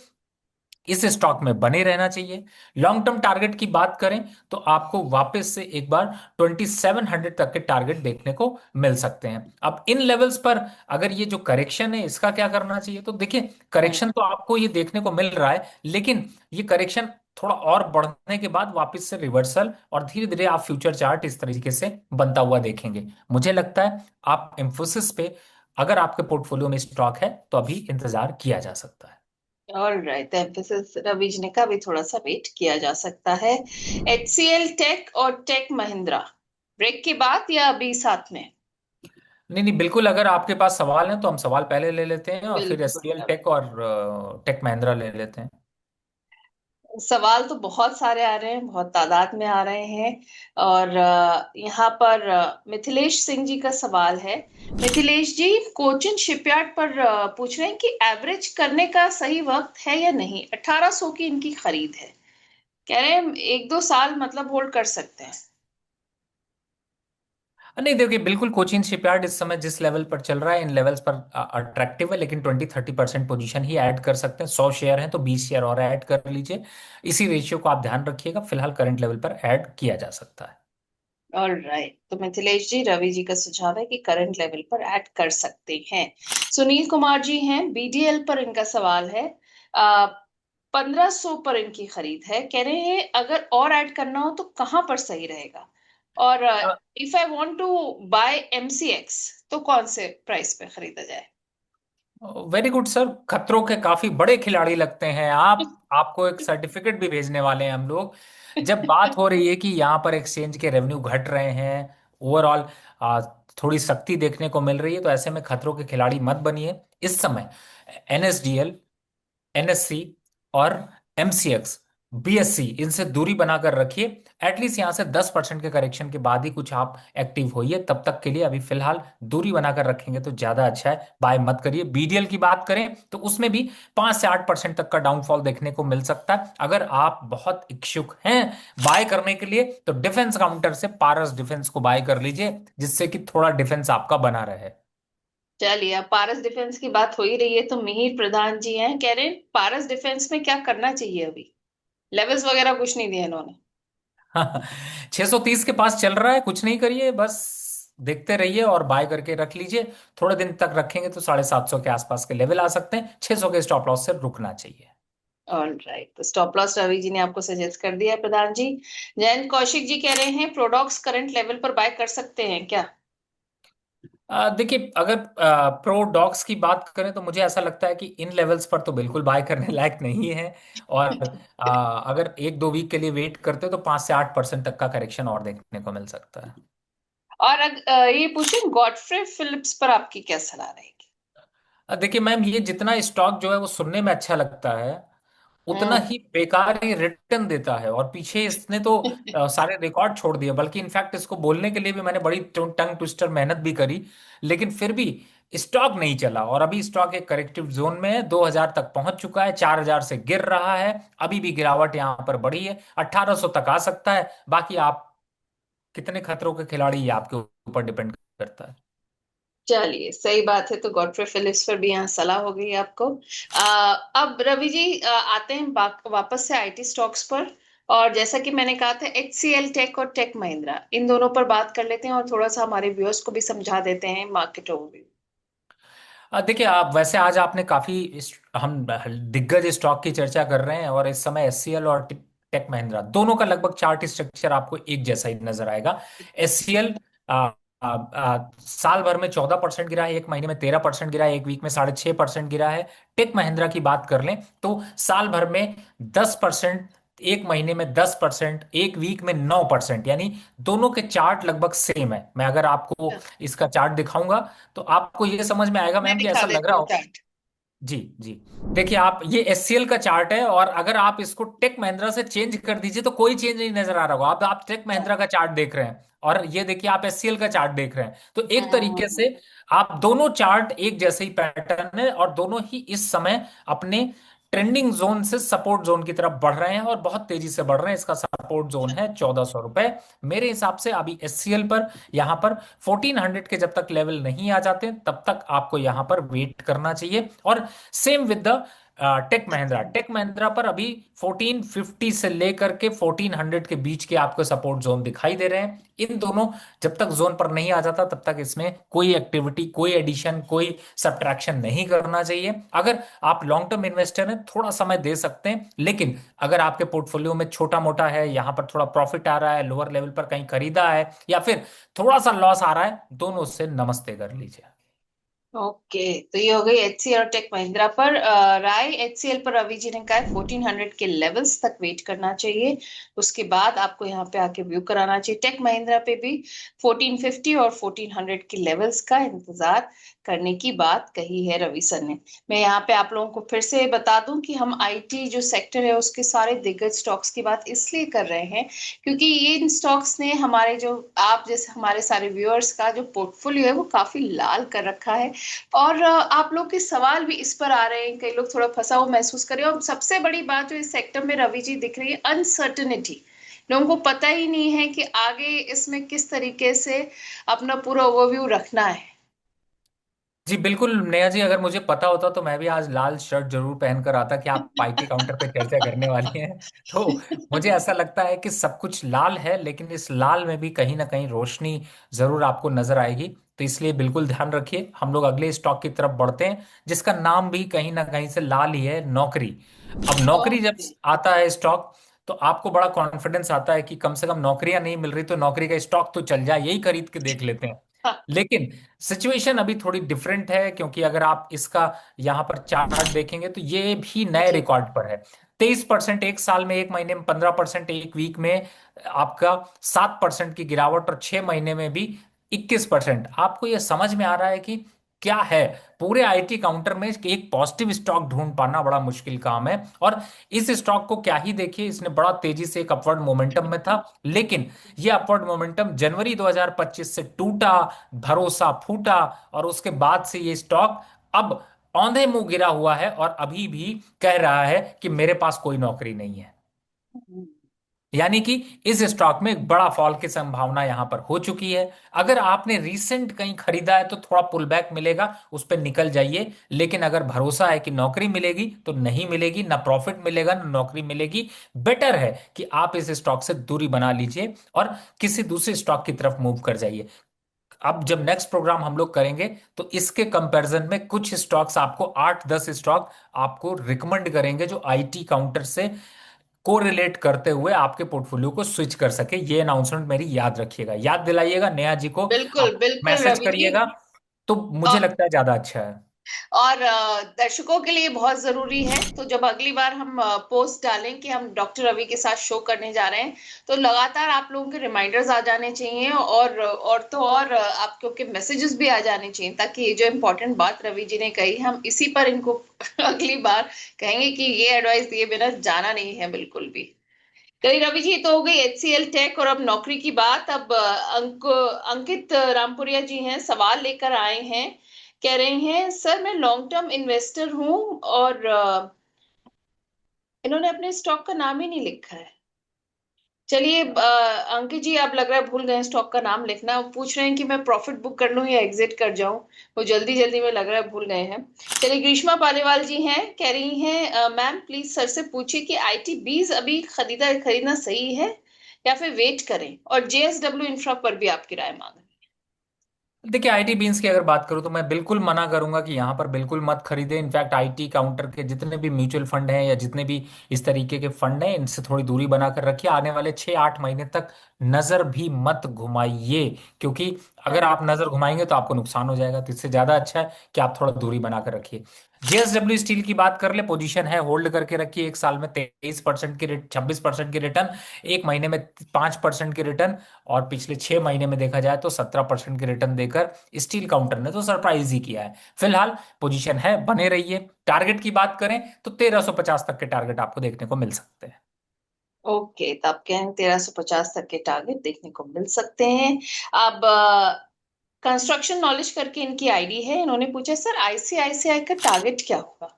इस स्टॉक में बने रहना चाहिए। लॉन्ग टर्म टारगेट की बात करें तो आपको वापस से एक बार 2700 तक के टारगेट देखने को मिल सकते हैं। अब इन लेवल्स पर अगर ये जो करेक्शन है इसका क्या करना चाहिए, तो देखिए हम्म। करेक्शन तो आपको ये देखने को मिल रहा है, लेकिन ये करेक्शन थोड़ा और बढ़ने के बाद वापस से रिवर्सल, और धीरे धीरे आप फ्यूचर चार्ट इस तरीके से बनता हुआ देखेंगे। मुझे लगता है आप इंफोसिस पे अगर आपके पोर्टफोलियो में स्टॉक है तो अभी इंतजार किया जा सकता है। All right, emphasis Ravi ji ने का भी थोड़ा सा वेट किया जा सकता है। एचसीएल टेक और टेक महिंद्रा, ब्रेक के बाद या अभी साथ में? नहीं नहीं, बिल्कुल। अगर आपके पास सवाल है तो हम सवाल पहले ले लेते हैं और फिर बिल्कुल एसटीएल रवि। टेक और टेक महिंद्रा ले लेते हैं। सवाल तो बहुत सारे आ रहे हैं, बहुत तादाद में आ रहे हैं। और यहाँ पर मिथिलेश सिंह जी का सवाल है। मिथिलेश जी कोचिन शिपयार्ड पर पूछ रहे हैं कि एवरेज करने का सही वक्त है या नहीं। 1800 की इनकी खरीद है, कह रहे हैं एक दो साल मतलब होल्ड कर सकते हैं। नहीं देखिए, बिल्कुल कोचिन शिपयार्ड इस समय जिस लेवल पर चल रहा है इन लेवल्स पर अट्रैक्टिव है, लेकिन 20-30% पोजीशन ही ऐड कर सकते हैं। 100 शेयर हैं तो 20 शेयर और ऐड कर लीजिए। इसी रेशियो को आप ध्यान रखिएगा, फिलहाल करंट लेवल पर ऐड किया जा सकता है। ऑल राइट, तो मिथिलेश जी रवि जी का सुझाव है कि करंट लेवल पर ऐड कर सकते हैं। सुनील कुमार जी हैं बीडीएल पर, इनका सवाल है। 1500 पर इनकी खरीद है, कह रहे हैं अगर और ऐड करना हो तो कहां पर सही रहेगा। और if I want to buy MCX तो कौन से प्राइस पे खरीदा जाए? वेरी गुड सर, खतरों के काफी बड़े खिलाड़ी लगते हैं आप। आपको एक सर्टिफिकेट भी भेजने वाले हैं हम लोग। जब बात हो रही है कि यहाँ पर एक्सचेंज के रेवेन्यू घट रहे हैं, ओवरऑल थोड़ी सख्ती देखने को मिल रही है, तो ऐसे में खतरों के खिलाड़ी मत बनिए इस समय। एनएसडीएल, एनएससी और एमसीएक्स, बीएससी, इनसे दूरी बनाकर रखिए। एटलीस्ट यहां से 10% के करेक्शन के बाद ही कुछ आप एक्टिव होइए। तब तक के लिए अभी फिलहाल दूरी बनाकर रखेंगे तो ज्यादा अच्छा है, बाय मत करिए। बीडीएल की बात करें तो उसमें भी 5 से 8% तक का डाउनफॉल देखने को मिल सकता है। अगर आप बहुत इच्छुक हैं बाय करने के लिए तो डिफेंस काउंटर से पारस डिफेंस को बाय कर लीजिए, जिससे कि थोड़ा डिफेंस आपका बना रहे। चलिए, अब पारस डिफेंस की बात हो ही रही है तो मिहिर प्रधान जी हैं, कह रहे हैं पारस डिफेंस में क्या करना चाहिए अभी। लेवल्स वगैरह कुछ नहीं दिए इन्होंने। 630 के पास चल रहा है, कुछ नहीं करिए, बस देखते रहिए और बाय करके रख लीजिए। थोड़े दिन तक रखेंगे तो 750 के आसपास के लेवल आ सकते हैं। 600 के स्टॉप लॉस से रुकना चाहिए। ऑल राइट, तो स्टॉप लॉस रवि जी ने आपको सजेस्ट कर दिया है प्रधान जी। जयंत कौशिक जी कह रहे हैं प्रोडॉक्स करंट लेवल पर बाय कर सकते हैं क्या? देखिए अगर प्रो डॉक्स की बात करें तो मुझे ऐसा लगता है कि इन लेवल्स पर तो बिल्कुल बाय करने लायक नहीं है। और अगर 1-2 वीक के लिए वेट करते हो तो 5 से 8% तक का करेक्शन और देखने को मिल सकता है। और ये पूछें गॉडफ्रे फिलिप्स पर आपकी क्या सलाह रहेगी? देखिए मैम, ये जितना स्टॉक जो है वो सुनने में अच्छा लगता है, उतना हम्म। ही बेकार ही रिटर्न देता है। और पीछे इसने तो सारे रिकॉर्ड छोड़ दिए, बल्कि इनफैक्ट इसको बोलने के लिए भी मैंने बड़ी टंग ट्विस्टर मेहनत भी करी, लेकिन फिर भी स्टॉक नहीं चला और अभी स्टॉक एक करेक्टिव जोन में है, 2000 तक पहुंच चुका है, 4000 से गिर रहा है। अभी भी गिरावट यहां पर बढ़ी है, 1800 तक आ सकता है। बाकी आप कितने खतरों के खिलाड़ी, ये आपके ऊपर डिपेंड करता है। चलिए, सही बात है। तो गॉडफ्रे फिलिप्स पर भी यहाँ सलाह हो गई आपको। अब रवि जी, आते हैं वापस से आईटी स्टॉक्स पर। और जैसा कि मैंने कहा था, एचसीएल टेक और टेक महिंद्रा, इन दोनों पर बात कर लेते हैं और थोड़ा सा हमारे व्यूअर्स को भी समझा देते हैं मार्केट ओवरव्यू। देखिए, आप वैसे आज आपने काफी हम दिग्गज स्टॉक की चर्चा कर रहे हैं, और इस समय एचसीएल और टेक महिंद्रा दोनों का लगभग चार्ट स्ट्रक्चर आपको एक जैसा ही नजर आएगा। एचसीएल साल भर में 14% गिरा है, एक महीने में 13% गिरा है, एक वीक में 6.5% गिरा है। टेक महिंद्रा की बात कर लें तो साल भर में 10%, एक महीने में 10%, एक वीक में 9%, यानी दोनों के चार्ट लगभग सेम है। मैं अगर आपको इसका चार्ट दिखाऊंगा तो आपको ये समझ में आएगा मैं मैम कि दिखा ऐसा लग देती रहा हूँ हो। चार्ट। जी जी। देखिए, आप ये एचसीएल का चार्ट है, और अगर आप इसको टेक महिंद्रा से चेंज कर दीजिए तो कोई चेंज नहीं नजर आ रहा होगा। आप टेक महिंद्रा का चार्ट देख रहे हैं, और ये देखिए आप एचसीएल का चार्ट देख रहे हैं, तो एक तरीके हम्म। से आप दोनों चार्ट एक जैसे ही पैटर्न है, और दोनों ही इस समय अपने ट्रेंडिंग जोन से सपोर्ट जोन की तरफ बढ़ रहे हैं, और बहुत तेजी से बढ़ रहे हैं। इसका सपोर्ट जोन है 1400 रुपए। मेरे हिसाब से अभी एचसीएल पर, यहां पर 1400 के जब तक लेवल नहीं आ जाते तब तक आपको यहां पर वेट करना चाहिए। और same with the Tech Mahindra. Tech Mahindra पर अभी 1450 से लेकर के 1400 के बीच के आपको सपोर्ट जोन दिखाई दे रहे हैं। इन दोनों जब तक जोन पर नहीं आ जाता तब तक इसमें कोई एक्टिविटी, कोई एडिशन, कोई सब्ट्रैक्शन नहीं करना चाहिए। अगर आप लॉन्ग टर्म इन्वेस्टर हैं, थोड़ा समय दे सकते हैं, लेकिन अगर आपके पोर्टफोलियो में छोटा मोटा है, यहां पर थोड़ा प्रॉफिट आ रहा है, लोअर लेवल पर कहीं खरीदा है, या फिर थोड़ा सा लॉस आ रहा है, दोनों से नमस्ते कर लीजिए। ओके, तो ये हो गई एचसीएल और टेक महिंद्रा पर राय। एचसीएल पर रवि जी ने कहा 1400 के लेवल्स तक वेट करना चाहिए, उसके बाद आपको यहाँ पे आके व्यू कराना चाहिए। टेक महिंद्रा पे भी 1450 और 1400 के लेवल्स का इंतजार करने की बात कही है रवि सर ने। मैं यहाँ पे आप लोगों को फिर से बता दूं कि हम आईटी जो सेक्टर है उसके सारे दिग्गज स्टॉक्स की बात इसलिए कर रहे हैं क्योंकि ये इन स्टॉक्स ने हमारे जो, आप जैसे हमारे सारे व्यूअर्स का जो पोर्टफोलियो है वो काफी लाल कर रखा है। और आप लोग के सवाल भी इस पर आ रहे हैं, कई लोग थोड़ा फंसा हुआ महसूस कर रहे हैं। और सबसे बड़ी बात जो इस सेक्टर में रवि जी दिख रही है, अनसर्टेनिटी। लोगों को पता ही नहीं है कि आगे इसमें किस तरीके से अपना पूरा ओवरव्यू रखना है। जी बिल्कुल नेहा जी, अगर मुझे पता होता तो मैं भी आज लाल शर्ट जरूर पहनकर आता कि आप आईटी काउंटर पे चर्चा करने वाली हैं। तो मुझे ऐसा लगता है कि सब कुछ लाल है, लेकिन इस लाल में भी कहीं ना कहीं रोशनी जरूर आपको नजर आएगी। तो इसलिए बिल्कुल ध्यान रखिए। हम लोग अगले स्टॉक की तरफ बढ़ते हैं, जिसका नाम भी कहीं ना कहीं से लाल ही है, नौकरी। अब नौकरी जब ओके। आता है स्टॉक, तो आपको बड़ा कॉन्फिडेंस आता है कि कम से कम नौकरियां नहीं मिल रही तो नौकरी का स्टॉक तो चल जाए, यही खरीद के देख लेते हैं। हाँ। लेकिन सिचुएशन अभी थोड़ी डिफरेंट है, क्योंकि अगर आप इसका यहां पर चार्ट देखेंगे तो ये भी नए जी। रिकॉर्ड पर है। 23% एक साल में, एक महीने में 15%, एक वीक में आपका 7% की गिरावट, और 6 महीने में भी 21%। आपको ये समझ में आ रहा है कि क्या है? पूरे आईटी काउंटर में एक पॉजिटिव स्टॉक ढूंढ पाना बड़ा मुश्किल काम है। और इस स्टॉक को क्या ही देखिए, इसने बड़ा तेजी से एक अपवर्ड मोमेंटम में था, लेकिन ये अपवर्ड मोमेंटम जनवरी 2025 से टूटा, भरोसा फूटा, और उसके बाद से ये स्टॉक अब औंधे मुंह गिरा हुआ है, और अभी भी कह रहा है कि मेरे पास कोई नौकरी नहीं है। यानी कि इस स्टॉक में एक बड़ा फॉल की संभावना यहां पर हो चुकी है। अगर आपने रीसेंट कहीं खरीदा है तो थोड़ा पुल बैक मिलेगा, उस पर निकल जाइए। लेकिन अगर भरोसा है कि नौकरी मिलेगी तो नहीं मिलेगी, ना प्रॉफिट मिलेगा ना नौकरी मिलेगी। बेटर है कि आप इस स्टॉक से दूरी बना लीजिए और किसी दूसरे स्टॉक की तरफ मूव कर जाइए। अब जब नेक्स्ट प्रोग्राम हम लोग करेंगे तो इसके कंपैरिजन में कुछ स्टॉक्स आपको, 8-10 स्टॉक आपको रिकमेंड करेंगे जो आईटी काउंटर से कोरिलेट करते हुए आपके पोर्टफोलियो को स्विच कर सके। ये अनाउंसमेंट मेरी याद रखिएगा, याद दिलाइएगा नेहा जी को। बिल्कुल आप बिल्कुल मैसेज रवि जी। करिएगा तो मुझे लगता है ज्यादा अच्छा है। और दर्शकों के लिए बहुत जरूरी है, तो जब अगली बार हम पोस्ट डालें कि हम डॉक्टर रवि के साथ शो करने जा रहे हैं, तो लगातार आप लोगों के रिमाइंडर्स आ जाने चाहिए, और तो और आपको के मैसेजेस भी आ जाने चाहिए, ताकि ये जो इम्पोर्टेंट बात रवि जी ने कही, हम इसी पर इनको अगली बार कहेंगे कि ये एडवाइस दिए बिना जाना नहीं है बिल्कुल भी। कही रवि जी, तो हो गई एचसीएल टेक और अब नौकरी की बात। अब अंकित रामपुरिया जी हैं, सवाल लेकर आए हैं कह रहे हैं सर मैं लॉन्ग टर्म इन्वेस्टर हूँ, और इन्होंने अपने स्टॉक का नाम ही नहीं लिखा है। चलिए अंकित जी, आप लग रहा है भूल गए स्टॉक का नाम लिखना। वो पूछ रहे हैं कि मैं प्रॉफिट बुक कर लूं या एग्जिट कर जाऊं। वो जल्दी जल्दी में लग रहा है भूल गए हैं। चलिए, ग्रीष्मा पालीवाल जी हैं, कह रही हैं मैम प्लीज सर से पूछिए कि आईटी 20 अभी खरीदना सही है या फिर वेट करें, और जेएसडब्ल्यू इंफ्रा पर भी आपकी राय मांग रही देखिए, आईटी बीन्स की अगर बात करूं तो मैं बिल्कुल मना करूंगा कि यहाँ पर बिल्कुल मत खरीदें। इनफैक्ट आईटी काउंटर के जितने भी म्यूचुअल फंड हैं या जितने भी इस तरीके के फंड हैं, इनसे थोड़ी दूरी बनाकर रखिए। आने वाले 6-8 महीने तक नजर भी मत घुमाइए, क्योंकि है। अगर आप नजर घुमाएंगे तो आपको नुकसान हो जाएगा। तो इससे ज्यादा अच्छा है कि आप थोड़ा दूरी बनाकर रखिए। जेएसडब्ल्यू स्टील की बात कर ले, पोजीशन है, होल्ड करके रखिए। एक साल में 23% की रेट, 26% की रिटर्न, एक महीने में 5% की रिटर्न, और पिछले 6 महीने में देखा जाए तो 17% की रिटर्न देकर स्टील काउंटर ने तो सरप्राइज ही किया है। फिलहाल पोजीशन है, बने रहिए। टारगेट की बात करें तो 1350 तक के टारगेट आपको देखने को मिल सकते हैं। ओके, तो आप कहें 1350 तक के टारगेट देखने को मिल सकते हैं। अब कंस्ट्रक्शन नॉलेज करके इनकी आईडी है, इन्होंने पूछा सर आईसीआईसीआई का टारगेट क्या होगा।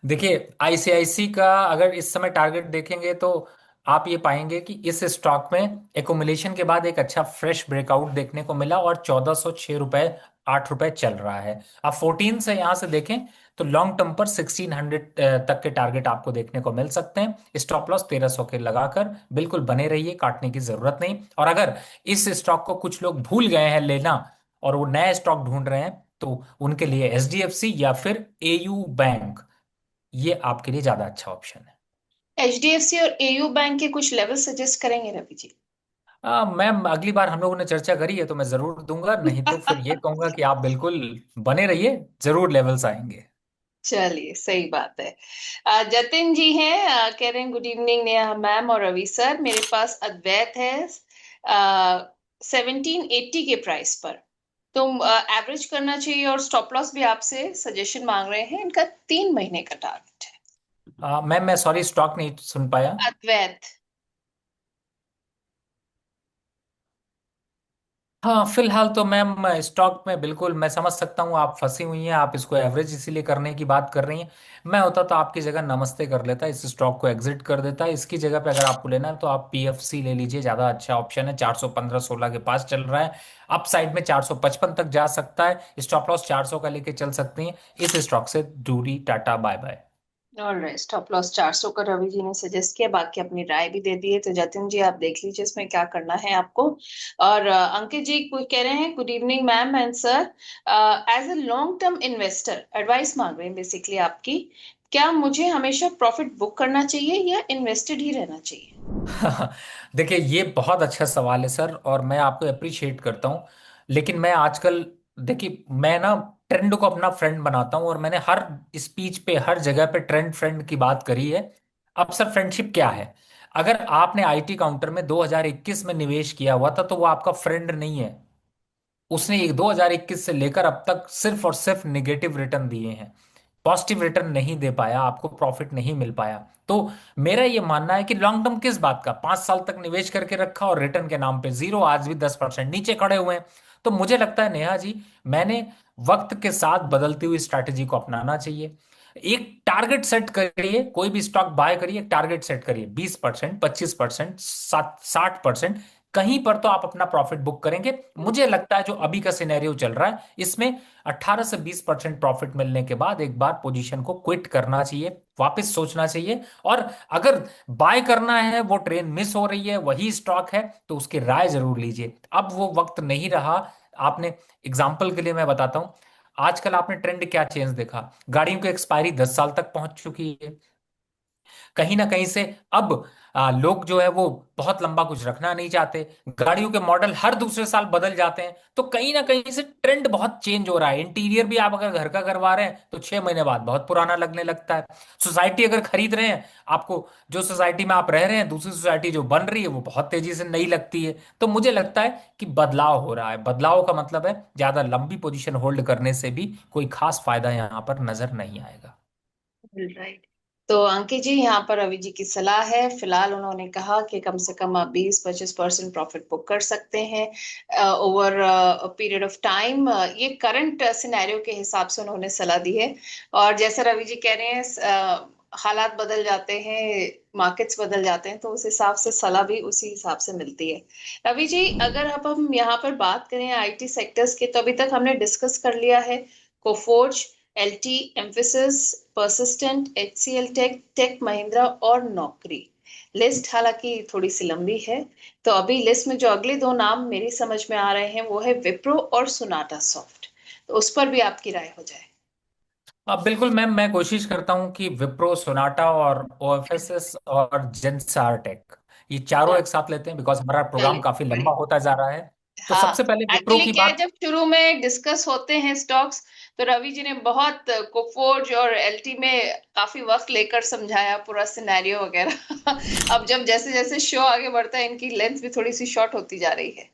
देखिए, आईसीआईसी का अगर इस समय टारगेट देखेंगे तो आप ये पाएंगे कि इस स्टॉक में एकुमुलेशन के बाद एक अच्छा फ्रेश ब्रेकआउट देखने को मिला और 1406 रुपए 8 रुपए चल रहा है। आप 14 से यहां से देखें तो लॉन्ग टर्म पर 1600 तक के टारगेट आपको देखने को मिल सकते हैं। स्टॉप लॉस 1300 के लगाकर बिल्कुल बने रहिए, काटने की जरूरत नहीं। और अगर इस स्टॉक को कुछ लोग भूल गए हैं लेना और वो नया स्टॉक ढूंढ रहे हैं, तो उनके लिए एचडीएफसी या फिर एयू बैंक, ये आपके लिए ज्यादा अच्छा ऑप्शन है। एचडीएफसी और एयू बैंक के कुछ लेवल सजेस्ट करेंगे रवि जी। मैम, अगली बार हम लोगों ने चर्चा करी है तो मैं जरूर दूंगा, नहीं तो फिर ये कहूंगा कि आप बिल्कुल बने रहिए, जरूर लेवल्स आएंगे। चलिए, सही बात है। जतिन जी हैं, कह रहे हैं गुड इवनिंग नेहा मैम और रवि सर, मेरे पास अद्वैत है 1780 के प्राइस पर। तुम एवरेज करना चाहिए, और स्टॉप लॉस भी आपसे सजेशन मांग रहे हैं। इनका 3 महीने का टारगेट है। मैम, मैं सॉरी, स्टॉक नहीं सुन पाया। अद्वैत। हाँ, फिलहाल तो मैम स्टॉक में बिल्कुल मैं समझ सकता हूँ आप फंसी हुई हैं, आप इसको एवरेज इसीलिए करने की बात कर रही हैं। मैं होता तो आपकी जगह नमस्ते कर लेता, इस स्टॉक को एग्जिट कर देता। इसकी जगह पे अगर आपको लेना है तो आप पीएफसी ले लीजिए, ज़्यादा अच्छा ऑप्शन है। 415-16 के पास चल रहा है, अप साइड में 455 तक जा सकता है। स्टॉप लॉस 400 का लेके चल सकती हैं। इस स्टॉक से दूरी, tata bye bye. Alright, stop loss 400 का रवि जी ने सजेस्ट किया, बाकी अपनी राय भी दे दी है। तो जतिन जी आप देख लीजिए इसमें क्या करना है आपको। और अंकित जी कह रहे हैं good evening ma'am and sir, as a long term investor advice मांग रहे हैं बेसिकली आपकी। क्या मुझे हमेशा प्रॉफिट बुक करना चाहिए या इन्वेस्टेड ही रहना चाहिए। देखिए, ये बहुत अच्छा सवाल है सर, और मैं आपको अप्रिशिएट करता हूँ। लेकिन मैं आजकल, देखिए, मैं ना ट्रेंड को अपना फ्रेंड बनाता हूँ, और मैंने हर स्पीच पे, हर जगह पे ट्रेंड फ्रेंड की बात करी है। अब सर, फ्रेंडशिप क्या है? अगर आपने आईटी काउंटर में 2021 में निवेश किया हुआ था तो वो आपका फ्रेंड नहीं है। उसने 2021 से लेकर अब तक सिर्फ और सिर्फ निगेटिव रिटर्न दिए हैं, पॉजिटिव रिटर्न नहीं दे पाया, आपको प्रॉफिट नहीं मिल पाया। तो मेरा ये मानना है कि लॉन्ग टर्म किस बात का, 5 साल तक निवेश करके रखा और रिटर्न के नाम पे जीरो, आज भी 10% नीचे खड़े हुए हैं। तो मुझे लगता है नेहा जी, मैंने वक्त के साथ बदलती हुई स्ट्रैटेजी को अपनाना चाहिए। एक टारगेट सेट करिए, कोई भी स्टॉक बाय करिए, एक टारगेट सेट करिए, 20%, 25%, 60%। कहीं पर तो आप अपना प्रॉफिट बुक करेंगे। मुझे लगता है जो अभी का सिनेरियो चल रहा है इसमें 18 से 20% प्रॉफिट मिलने के बाद एक बार पोजीशन को क्विट करना चाहिए, वापस सोचना चाहिए। और अगर बाय करना है, वो ट्रेन मिस हो रही है, वही स्टॉक है, तो उसकी राय जरूर लीजिए। अब वो वक्त नहीं रहा। आपने, एग्जाम्पल के लिए मैं बताता हूं, आजकल आपने ट्रेंड क्या चेंज देखा? गाड़ियों की एक्सपायरी 10 साल तक पहुंच चुकी है। कहीं ना कहीं से अब लोग जो है वो बहुत लंबा कुछ रखना नहीं चाहते। गाड़ियों के मॉडल हर दूसरे साल बदल जाते हैं। तो कहीं ना कहीं से ट्रेंड बहुत चेंज हो रहा है। इंटीरियर भी आप अगर घर का करवा रहे हैं तो 6 महीने बाद बहुत पुराना लगने लगता है। सोसाइटी अगर खरीद रहे हैं, आपको जो सोसाइटी में आप रह रहे हैं, दूसरी सोसाइटी जो बन रही है वो बहुत तेजी से नई लगती है। तो मुझे लगता है कि बदलाव हो रहा है। बदलाव का मतलब है ज्यादा लंबी पोजीशन होल्ड करने से भी कोई खास फायदा यहां पर नजर नहीं आएगा। राइट। तो अंकित जी, यहाँ पर रवि जी की सलाह है। फिलहाल उन्होंने कहा कि कम से कम आप 20-25% प्रॉफिट बुक कर सकते हैं ओवर पीरियड ऑफ टाइम। ये करंट सिनेरियो के हिसाब से उन्होंने सलाह दी है। और जैसे रवि जी कह रहे हैं, हालात बदल जाते हैं, मार्केट्स बदल जाते हैं, तो उस हिसाब से सलाह भी उसी हिसाब से मिलती है। रवि जी, अगर अब हम यहाँ पर बात करें आईटी सेक्टर्स की, तो अभी तक हमने डिस्कस कर लिया है Coforge, LT, Mphasis, Persistent, HCL take, take Mahindra और नौकरी। लिस्ट हालांकि थोड़ी सी लंबी है। तो अभी लिस्ट में जो अगले दो नाम मेरी समझ में आ रहे हैं वो है विप्रो और सोनाटा सॉफ्ट। तो उस पर भी आपकी राय हो जाए। अब बिल्कुल मैम, मैं कोशिश करता हूँ कि विप्रो, सोनाटा और ओएफएसएस और जेंसार टेक, ये चारों हाँ, एक साथ लेते हैं बिकॉज हमारा प्रोग्राम चलिए, काफी लंबा बढ़िया। होता जा रहा है। तो हाँ, सबसे पहले विप्रो एक्चुअली की क्या है, बात। जब शुरू में डिस्कस होते हैं स्टॉक्स, तो रवि जी ने बहुत कोफोर्ज और एलटी में काफी वक्त लेकर समझाया पूरा सिनेरियो वगैरह। अब जब जैसे जैसे शो आगे बढ़ता है, इनकी लेंथ भी थोड़ी सी शॉर्ट होती जा रही है।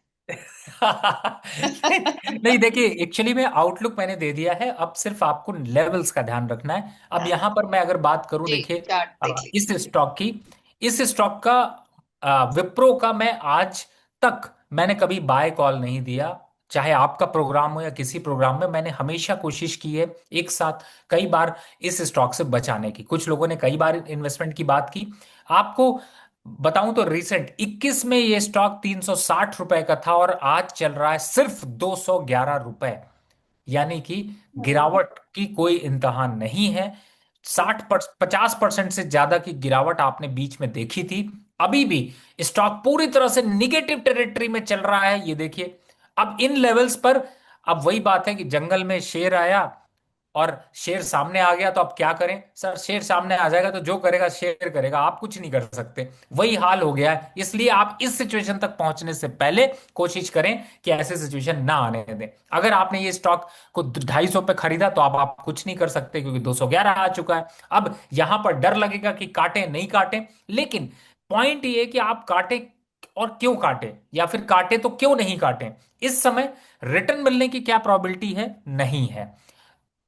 नहीं देखिए, एक्चुअली में आउटलुक मैंने दे दिया है, अब सिर्फ आपको लेवल्स का ध्यान रखना है। अब हाँ यहाँ पर मैं अगर बात करूं, जी, देखिए चार्ट देख लीजिए। इस स्टॉक की, इस स्टॉक का, विप्रो का, मैं आज तक मैंने कभी बाय कॉल नहीं दिया। चाहे आपका प्रोग्राम हो या किसी प्रोग्राम में, मैंने हमेशा कोशिश की है एक साथ कई बार इस स्टॉक से बचाने की। कुछ लोगों ने कई बार इन्वेस्टमेंट की बात की। आपको बताऊं तो रिसेंट 21 में ये स्टॉक 360 रुपए का था और आज चल रहा है सिर्फ 211 रुपए। यानी कि हम्म। गिरावट की कोई इंतहा नहीं है। 50% से ज्यादा की गिरावट आपने बीच में देखी थी। अभी भी स्टॉक पूरी तरह से निगेटिव टेरिटरी में चल रहा है, ये देखिए। अब इन लेवल्स पर, अब वही बात है कि जंगल में शेर आया और शेर सामने आ गया, तो अब क्या करें सर? शेर सामने आ जाएगा तो जो करेगा शेर करेगा, आप कुछ नहीं कर सकते। वही हाल हो गया है। इसलिए आप इस सिचुएशन तक पहुंचने से पहले कोशिश करें कि ऐसे सिचुएशन ना आने दें। अगर आपने ये स्टॉक को 250 पे खरीदा तो अब आप कुछ नहीं कर सकते, क्योंकि 211 आ चुका है। अब यहां पर डर लगेगा कि काटें नहीं काटें, लेकिन पॉइंट ये है कि आप काटें और क्यों काटें, या फिर काटें तो क्यों नहीं काटें। इस समय रिटर्न मिलने की क्या प्रोबेबिलिटी है? नहीं है।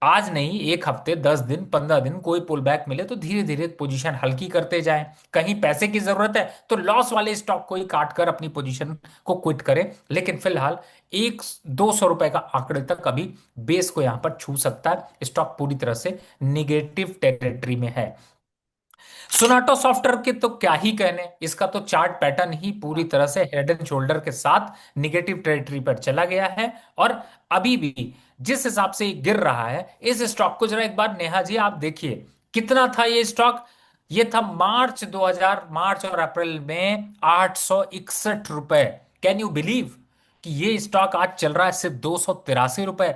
आज नहीं, एक हफ्ते, 10 दिन, 15 दिन कोई पुल बैक मिले तो धीरे धीरे पोजीशन हल्की करते जाएं। कहीं पैसे की जरूरत है तो लॉस वाले स्टॉक को ही काट कर अपनी पोजीशन को क्विट करें। लेकिन फिलहाल 100-200 रुपए का आंकड़े तक अभी बेस को यहां पर छू सकता है। स्टॉक पूरी तरह से निगेटिव टेरिटरी में है। सोनाटा सॉफ्टवेयर के तो क्या ही कहने, इसका तो चार्ट पैटर्न ही पूरी हाँ। तरह से हेड एंड शोल्डर के साथ निगेटिव टेरिटरी पर चला गया है। और अभी भी जिस हिसाब से ये गिर रहा है, इस स्टॉक को जरा एक बार नेहा जी आप देखिए, कितना था ये स्टॉक? ये था मार्च और अप्रैल में 861 रुपए। कैन यू बिलीव कि ये स्टॉक आज चल रहा है सिर्फ 283 रुपए?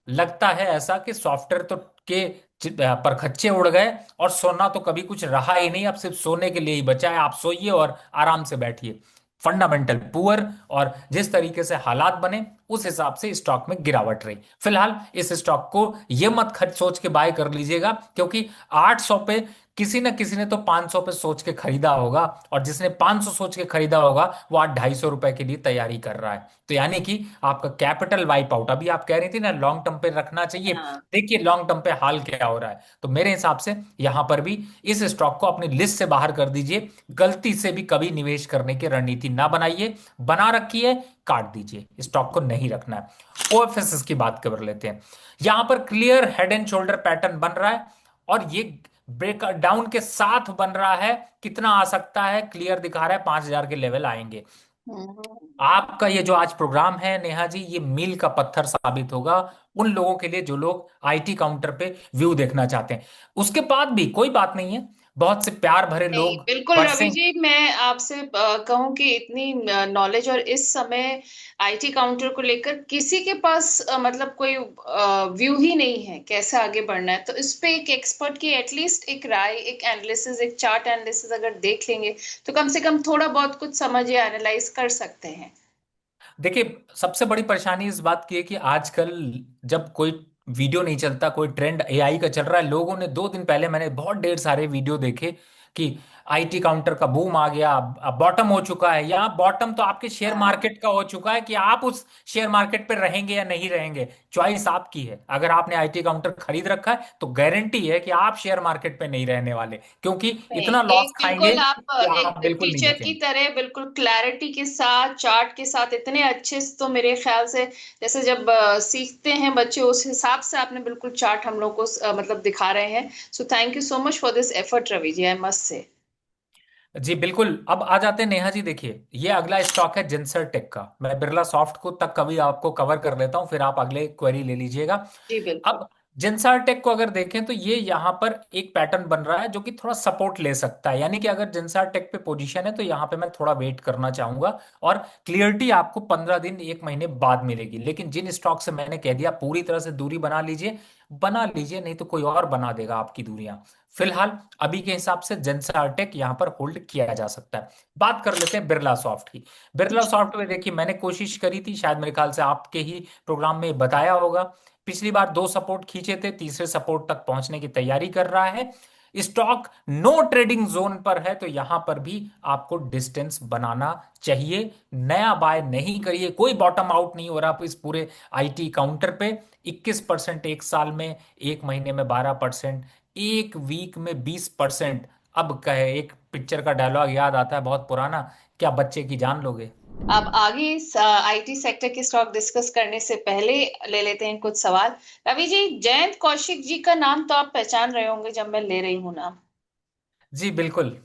लगता है ऐसा कि सॉफ्टवेयर तो के परखच्चे उड़ गए और सोना तो कभी कुछ रहा ही नहीं, अब सिर्फ सोने के लिए ही बचा है। आप सोइए और आराम से बैठिए। फंडामेंटल पुअर, और जिस तरीके से हालात बने उस हिसाब से स्टॉक में गिरावट रही। फिलहाल इस स्टॉक को ये मत खर्च सोच के बाय कर लीजिएगा, क्योंकि 800 पे किसी न किसी ने तो 500 पे सोच के खरीदा होगा, और जिसने 500 सोच के खरीदा होगा वो आज 250 रुपए के लिए तैयारी कर रहा है। तो यानी कि आपका कैपिटल वाइप आउट। अभी आप कह रही थी ना लॉन्ग टर्म पे रखना चाहिए, हाँ। देखिए लॉन्ग टर्म पे हाल क्या हो रहा है। तो मेरे हिसाब से यहां पर भी इस स्टॉक को अपनी लिस्ट से बाहर कर दीजिए। गलती से भी कभी निवेश करने की रणनीति ना बनाइए। बना रखी है, काट दीजिए, स्टॉक को नहीं रखना है। ओएफएसएस की बात कर लेते हैं। यहां पर clear head and shoulder pattern बन रहा है, और ये ब्रेक डाउन के साथ बन रहा है। कितना आ सकता है? क्लियर दिखा रहा है 5000 के लेवल आएंगे। हम्म। आपका ये जो आज प्रोग्राम है नेहा जी, ये मील का पत्थर साबित होगा उन लोगों के लिए जो लोग आईटी काउंटर पे व्यू देखना चाहते हैं। उसके बाद भी कोई बात नहीं है, बहुत से प्यार भरे नहीं, लोग बिल्कुल रवि बरसें। जी, मैं आपसे कहूं कि इतनी नॉलेज और इस समय आईटी काउंटर को लेकर किसी के पास मतलब कोई व्यू ही नहीं है कैसे आगे बढ़ना है। तो इस पे एक एक्सपर्ट की एटलीस्ट एक राय, एक एनालिसिस, एक चार्ट एनालिसिस अगर देख लेंगे, तो कम से कम थोड़ा बहुत कुछ समझ या एनालाइज कर सकते हैं। देखिए, सबसे बड़ी परेशानी इस बात की है कि आजकल जब कोई वीडियो नहीं चलता, कोई ट्रेंड एआई का चल रहा है, लोगों ने 2 दिन पहले, मैंने बहुत ढेर सारे वीडियो देखे कि आईटी काउंटर का बूम आ गया, अब बॉटम हो चुका है, या बॉटम तो आपके शेयर हाँ। मार्केट का हो चुका है कि आप उस शेयर मार्केट पे रहेंगे या नहीं रहेंगे, चॉइस आपकी है। अगर आपने आईटी काउंटर खरीद रखा है तो गारंटी है कि आप शेयर मार्केट पे नहीं रहने वाले, क्योंकि नहीं, इतना लॉस एक खाएंगे बिल्कुल आप कि आप एक बिल्कुल नहीं टीचर की बचेंगे। तरह बिल्कुल क्लैरिटी के साथ चार्ट के साथ इतने अच्छे से, तो मेरे ख्याल से जैसे जब सीखते हैं बच्चे उस हिसाब से आपने बिल्कुल चार्ट हम लोग को मतलब दिखा रहे हैं। So thank you so much for this effort Ravi ji, I must say. जी बिल्कुल। अब आ जाते हैं नेहा जी, देखिए ये अगला स्टॉक है जिंसर टेक का। मैं बिरला सॉफ्ट को तक कभी आपको कवर कर लेता हूं, फिर आप अगले क्वेरी ले लीजिएगा। जी बिल्कुल। अब जिंसार टेक को अगर देखें तो ये यहाँ पर एक पैटर्न बन रहा है जो कि थोड़ा सपोर्ट ले सकता है, यानी कि अगर जिंसार टेक पे पोजीशन है तो यहाँ पे मैं थोड़ा वेट करना चाहूंगा, और क्लियरिटी आपको 15 दिन 1 महीने बाद मिलेगी। लेकिन जिन स्टॉक से मैंने कह दिया पूरी तरह से दूरी बना लीजिए, बना लीजिए, नहीं तो कोई और बना देगा आपकी दूरियां। फिलहाल अभी के हिसाब से जिंसार टेक यहाँ पर होल्ड किया जा सकता है। बात कर लेते हैं बिरला सॉफ्ट की। बिरला सॉफ्ट में देखिए मैंने कोशिश करी थी, शायद मेरे ख्याल से आपके ही प्रोग्राम में बताया होगा, पिछली बार 2 सपोर्ट खींचे थे, तीसरे सपोर्ट तक पहुंचने की तैयारी कर रहा है। स्टॉक नो ट्रेडिंग जोन पर है, तो यहां पर भी आपको डिस्टेंस बनाना चाहिए। नया बाय नहीं करिए, कोई बॉटम आउट नहीं हो रहा आप इस पूरे आईटी काउंटर पे। 21% एक साल में, 1 महीने में 12%, एक वीक में 20%। अब कहे, एक पिक्चर का डायलॉग याद आता है बहुत पुराना, क्या बच्चे की जान लोगे। अब आगे आईटी सेक्टर के स्टॉक डिस्कस करने से पहले ले लेते हैं कुछ सवाल। रवि जी, जयंत कौशिक जी का नाम तो आप पहचान रहे होंगे जब मैं ले रही हूँ नाम। जी बिल्कुल।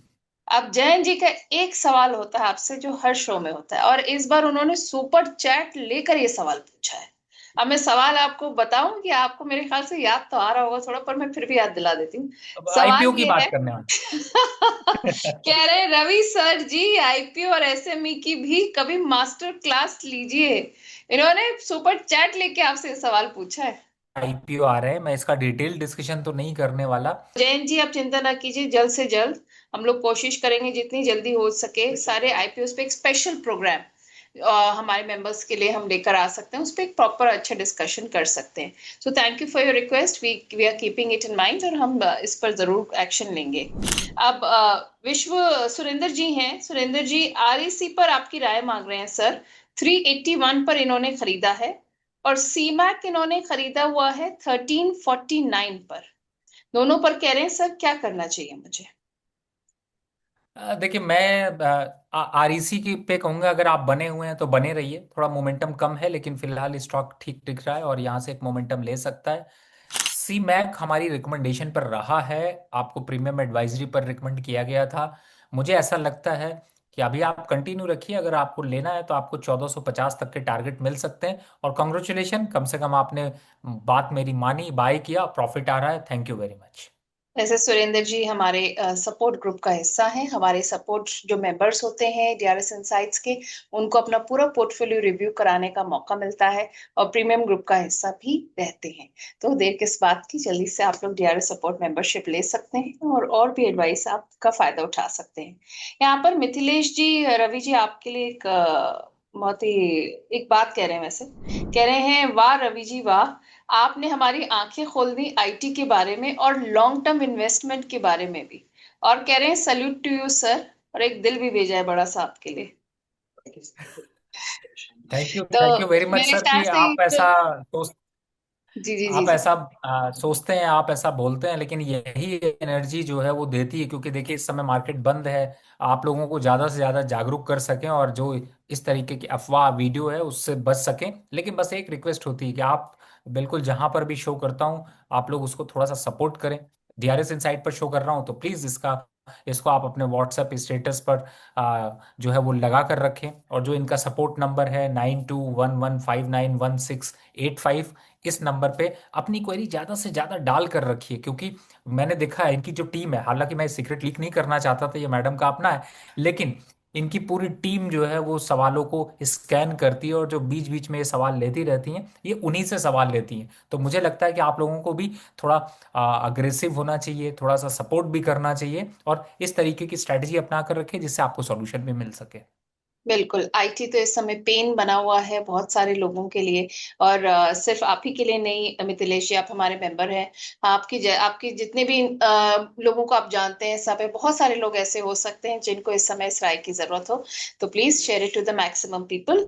अब जयंत जी का एक सवाल होता है आपसे जो हर शो में होता है, और इस बार उन्होंने सुपर चैट लेकर ये सवाल पूछा है। अब मैं सवाल आपको बताऊं कि आपको मेरे ख्याल से याद तो आ रहा होगा थोड़ा, पर मैं फिर भी याद दिला देती हूँ। अब सवाल आईपीओ की ये है। बात करने वाले। कह रहे रवि सर जी, आईपीओ और एसएमई की भी कभी मास्टर क्लास लीजिए। इन्होंने सुपर चैट लेके आपसे सवाल पूछा है। आईपीओ आ रहे हैं, मैं इसका डिटेल डिस्कशन तो नहीं करने वाला। जैन जी आप चिंता ना कीजिए, जल्द से जल्द हम लोग कोशिश करेंगे जितनी जल्दी हो सके सारे आईपीओ पे एक स्पेशल प्रोग्राम हमारे मेंबर्स के लिए हम लेकर आ सकते हैं, उस पर एक प्रॉपर अच्छा डिस्कशन कर सकते हैं। So thank you for your request, we are keeping it in mind, और हम इस पर जरूर एक्शन लेंगे। अब विश्व सुरेंद्र जी हैं। सुरेंद्र जी आरईसी पर आपकी राय मांग रहे हैं सर। 381 पर इन्होंने खरीदा है, और सीमैक इन्होंने खरीदा हुआ है 1349 पर। दोनों पर कह रहे हैं सर क्या करना चाहिए मुझे। देखिए मैं आरईसी की पे कहूंगा, अगर आप बने हुए हैं तो बने रहिए, थोड़ा मोमेंटम कम है लेकिन फिलहाल स्टॉक ठीक दिख रहा है और यहाँ से एक मोमेंटम ले सकता है। सी मैक हमारी रिकमेंडेशन पर रहा है, आपको प्रीमियम एडवाइजरी पर रिकमेंड किया गया था। मुझे ऐसा लगता है कि अभी आप कंटिन्यू रखिए, अगर आपको लेना है तो आपको 1450 तक के टारगेट मिल सकते हैं। और कॉन्ग्रेचुलेशन, कम से कम आपने बात मेरी मानी, बाय किया, प्रॉफिट आ रहा है, थैंक यू वेरी मच। वैसे सुरेंद्र जी हमारे सपोर्ट ग्रुप का हिस्सा हैं। हमारे सपोर्ट जो मेंबर्स होते हैं डीआरएस इनसाइट्स के, उनको अपना पूरा पोर्टफोलियो रिव्यू कराने का मौका मिलता है, और प्रीमियम ग्रुप का हिस्सा भी रहते हैं। तो देर किस बात की, जल्दी से आप लोग डीआरएस सपोर्ट मेंबरशिप ले सकते हैं, और भी एडवाइस आपका फायदा उठा सकते हैं। यहाँ पर मिथिलेश जी, रवि जी आपके लिए एक बहुत ही एक बात कह रहे हैं। वैसे कह रहे हैं, वाह रवि जी वाह, आपने हमारी आंखें खोल दी आईटी के बारे में और लॉन्ग टर्म इन्वेस्टमेंट के बारे में भी। और कह रहे हैं सल्यूट टू यू सर, और एक दिल भी भेजा है बड़ा सा आपके लिए। तो थैंक यू वेरी मच मेरे सर ख्याल कि से आप तो ऐसा सोच, जी जी जी आप जी। ऐसा सोचते हैं, आप ऐसा बोलते हैं, लेकिन यही एनर्जी जो है वो देती है, क्योंकि देखिए इस समय मार्केट बंद है, आप लोगों को ज़्यादा से ज़्यादा जागरूक कर सकें और जो इस तरीके की अफवाह वीडियो है उससे बच सकें। लेकिन बस एक रिक्वेस्ट होती है कि आप बिल्कुल जहां पर भी शो करता हूं आप लोग उसको थोड़ा सा सपोर्ट करें। डीआरएस इनसाइट पर शो कर रहा हूं तो प्लीज़ इसका इसको आप अपने व्हाट्सएप स्टेटस पर जो है वो लगा कर रखें। और जो इनका सपोर्ट नंबर है 9211591685, इस नंबर पे अपनी क्वेरी ज़्यादा से ज़्यादा डाल कर रखिए, क्योंकि मैंने देखा है इनकी जो टीम है, हालांकि मैं सीक्रेट लीक नहीं करना चाहता था, ये मैडम का अपना है, लेकिन इनकी पूरी टीम जो है वो सवालों को स्कैन करती है, और जो बीच बीच में ये सवाल लेती रहती हैं ये उन्हीं से सवाल लेती हैं। तो मुझे लगता है कि आप लोगों को भी थोड़ा अग्रेसिव होना चाहिए, थोड़ा सा सपोर्ट भी करना चाहिए, और इस तरीके की स्ट्रैटेजी अपना कर रखें जिससे आपको सॉल्यूशन भी मिल सके। बिल्कुल, आईटी तो इस समय पेन बना हुआ है बहुत सारे लोगों के लिए। और सिर्फ आप ही के लिए नहीं मिथिलेश जी, आप हमारे मेंबर हैं। आपकी जितने भी लोगों को आप जानते हैं, सब है, बहुत सारे लोग ऐसे हो सकते हैं जिनको इस समय इस राय की जरूरत हो। तो please share it to the maximum people.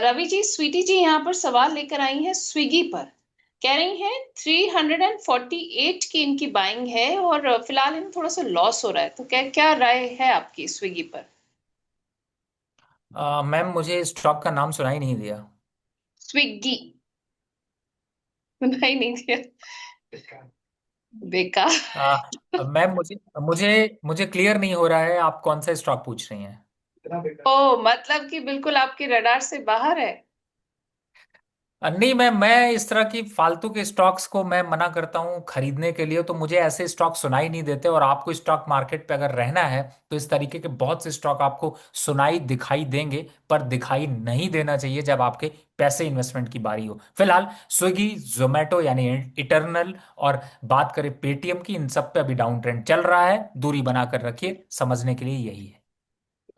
Ravi ji, Sweety ji यहाँ पर सवाल लेकर आई हैं स्विगी पर। कह रही हैं 348 की इनकी बाइंग है और फिलहाल इन्हें थोड़ा सा लॉस हो रहा है। तो क्या क्या राय है आपकी स्विगी पर? मैम मुझे स्टॉक का नाम सुनाई नहीं दिया। स्विगी। नहीं, नहीं दिया। बेकार। आ, मैम मुझे मुझे मुझे क्लियर नहीं हो रहा है आप कौन सा स्टॉक पूछ रही हैं। ओ, मतलब कि बिल्कुल आपके रडार से बाहर है। नहीं मैं इस तरह की फालतू के स्टॉक्स को मैं मना करता हूँ खरीदने के लिए, तो मुझे ऐसे स्टॉक सुनाई नहीं देते। और आपको स्टॉक मार्केट पे अगर रहना है तो इस तरीके के बहुत से स्टॉक आपको सुनाई दिखाई देंगे, पर दिखाई नहीं देना चाहिए जब आपके पैसे इन्वेस्टमेंट की बारी हो। फिलहाल स्विगी, जोमेटो यानी इटर्नल, और बात करें पेटीएम की, इन सब पे अभी डाउन ट्रेंड चल रहा है। दूरी बनाकर रखिए, समझने के लिए यही है।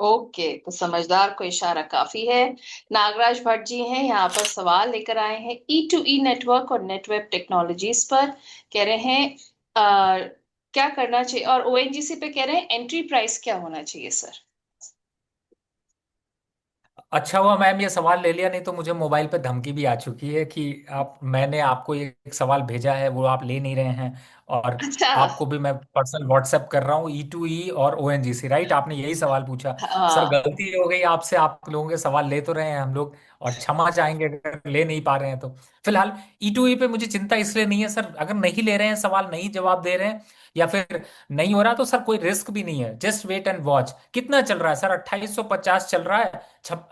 ओके, तो समझदार को इशारा काफी है। नागराज भट्ट जी हैं यहाँ पर, सवाल लेकर आए हैं ई टू ई नेटवर्क और नेटवर्क टेक्नोलॉजीज पर। कह रहे हैं क्या करना चाहिए, और ओएनजीसी पे कह रहे हैं एंट्री प्राइस क्या होना चाहिए सर? अच्छा हुआ मैम ये सवाल ले लिया, नहीं तो मुझे मोबाइल पे धमकी भी आ चुकी है कि आप मैंने आपको एक सवाल भेजा है वो आप ले नहीं रहे हैं। और अच्छा। आपको भी मैं पर्सनल व्हाट्सएप कर रहा हूँ, ई टू ई और ओएनजीसी, राइट? आपने यही सवाल पूछा। सर हाँ। गलती हो गई आपसे, आप लोगों के सवाल ले तो रहे हैं हम लोग, और क्षमा चाहेंगे अगर ले नहीं पा रहे हैं तो। फिलहाल ई टू ई पे मुझे चिंता इसलिए नहीं है सर, अगर नहीं ले रहे हैं सवाल, नहीं जवाब दे रहे हैं, या फिर नहीं हो रहा, तो सर कोई रिस्क भी नहीं है। Just wait and watch. कितना चल रहा है सर? 2850 चल रहा है।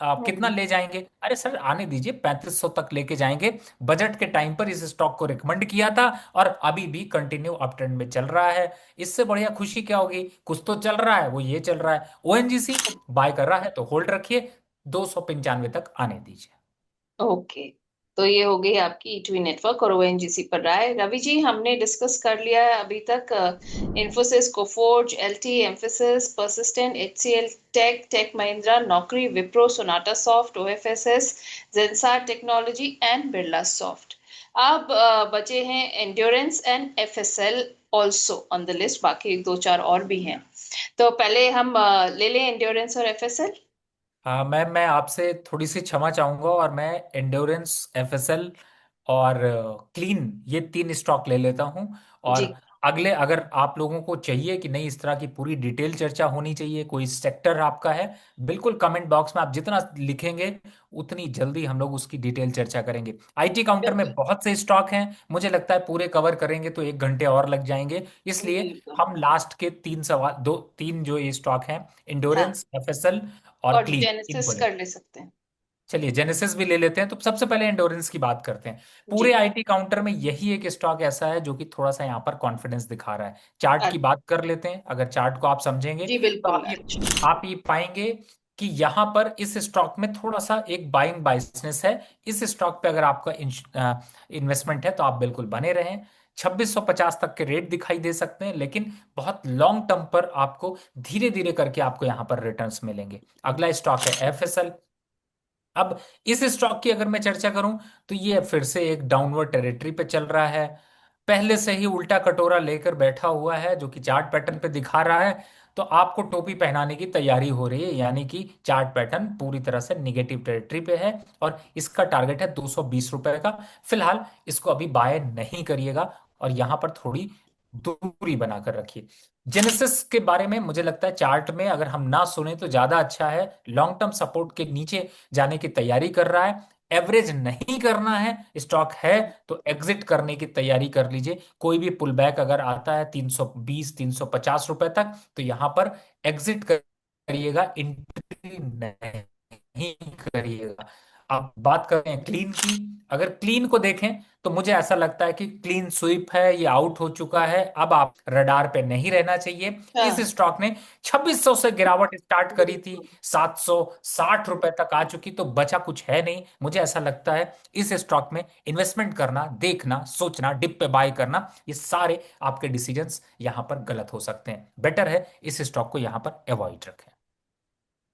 आप कितना हम्म। ले जाएंगे? अरे सर आने दीजिए, 3500 तक लेके जाएंगे। बजट के टाइम पर इस स्टॉक को रिकमेंड किया था, और अभी भी कंटिन्यू अप ट्रेंड में चल रहा है। इससे बढ़िया खुशी क्या होगी? कुछ तो चल रहा है, वो ये चल रहा है। ओएनजीसी बाय कर रहा है तो होल्ड रखिए, 295 तक आने दीजिए। ओके, तो ये हो गई आपकी ईटवी नेटवर्क और ओएनजीसी पर राय। रवि जी, हमने डिस्कस कर लिया है अभी तक Infosys, Coforge, LT, Mphasis, Persistent, HCL, take, take Mahindra, Naukri, Wipro, Sonata Soft, OFSS, Zensar Technology and Birlasoft. अब बचे हैं Endurance and FSL also on the list. बाकी दो चार और भी हैं। तो पहले हम ले लें एंड्योरेंस और एफएसएल। हाँ मैम, मैं आपसे थोड़ी सी क्षमा चाहूंगा, और मैं एंड्योरेंस, एफएसएल और क्लीन, ये तीन स्टॉक ले लेता हूं। और जी। अगले, अगर आप लोगों को चाहिए कि नहीं इस तरह की पूरी डिटेल चर्चा होनी चाहिए, कोई सेक्टर आपका है, बिल्कुल कमेंट बॉक्स में आप जितना लिखेंगे उतनी जल्दी हम लोग उसकी डिटेल चर्चा करेंगे। आईटी काउंटर में बिल्कुल। बहुत से स्टॉक हैं, मुझे लगता है पूरे कवर करेंगे तो 1 घंटे और लग जाएंगे। इसलिए बिल्कुल। हम लास्ट के तीन सवाल, दो तीन जो ये स्टॉक हैं, हाँ, इंडोरेंस, एफएसएल और और क्लीन, इनको जेनेसिस ले। कर ले सकते हैं। चलिए जेनेसिस भी ले लेते हैं। तो सबसे पहले एंडोरेंस की बात करते हैं। जी। पूरे आईटी काउंटर में यही एक स्टॉक ऐसा है जो कि थोड़ा सा यहाँ पर कॉन्फिडेंस दिखा रहा है। चार्ट की बात कर लेते हैं, अगर चार्ट को आप समझेंगे जी तो बिल्कुल। आप ये पाएंगे कि यहाँ पर इस स्टॉक में थोड़ा सा एक बाइंग बाइसनेस है। इस स्टॉक पे अगर आपका इन्वेस्टमेंट है तो आप बिल्कुल बने रहें। 2650 तक के रेट दिखाई दे सकते हैं, लेकिन बहुत लॉन्ग टर्म पर आपको धीरे धीरे करके आपको यहाँ पर रिटर्न्स मिलेंगे। अगला स्टॉक है एफएसएल। अब इस स्टॉक की अगर मैं चर्चा करूं तो ये फिर से एक डाउनवर्ड टेरिटरी पे चल रहा है। पहले से ही उल्टा कटोरा लेकर बैठा हुआ है, जो कि चार्ट पैटर्न पे दिखा रहा है। तो आपको टोपी पहनाने की तैयारी हो रही है, यानी कि चार्ट पैटर्न पूरी तरह से निगेटिव टेरिटरी पे है, और इसका टारगेट है 220 रुपए का। फिलहाल इसको अभी बाय नहीं करिएगा, और यहां पर थोड़ी दूरी बनाकर रखिए। जेनेसिस के बारे में मुझे लगता है चार्ट में अगर हम ना सुने तो ज्यादा अच्छा है। लॉन्ग टर्म सपोर्ट के नीचे जाने की तैयारी कर रहा है। एवरेज नहीं करना है, स्टॉक है तो एग्जिट करने की तैयारी कर लीजिए। कोई भी पुल बैक अगर आता है 320 350 रुपए तक, तो यहां पर एग्जिट करिएगा, एंट्री नहीं करिएगा। अब बात करते हैं क्लीन की। अगर क्लीन को देखें तो मुझे ऐसा लगता है कि क्लीन स्वीप है, ये आउट हो चुका है, अब आप रडार पे नहीं रहना चाहिए। इस हाँ। स्टॉक ने 2600 से गिरावट स्टार्ट करी थी, 760 रुपए तक आ चुकी, तो बचा कुछ है नहीं। मुझे ऐसा लगता है इस स्टॉक में इन्वेस्टमेंट करना, देखना, सोचना, डिप पे बाय करना, ये सारे आपके डिसीजंस यहां पर गलत हो सकते हैं। बेटर है इस स्टॉक को यहां पर अवॉइड रखें।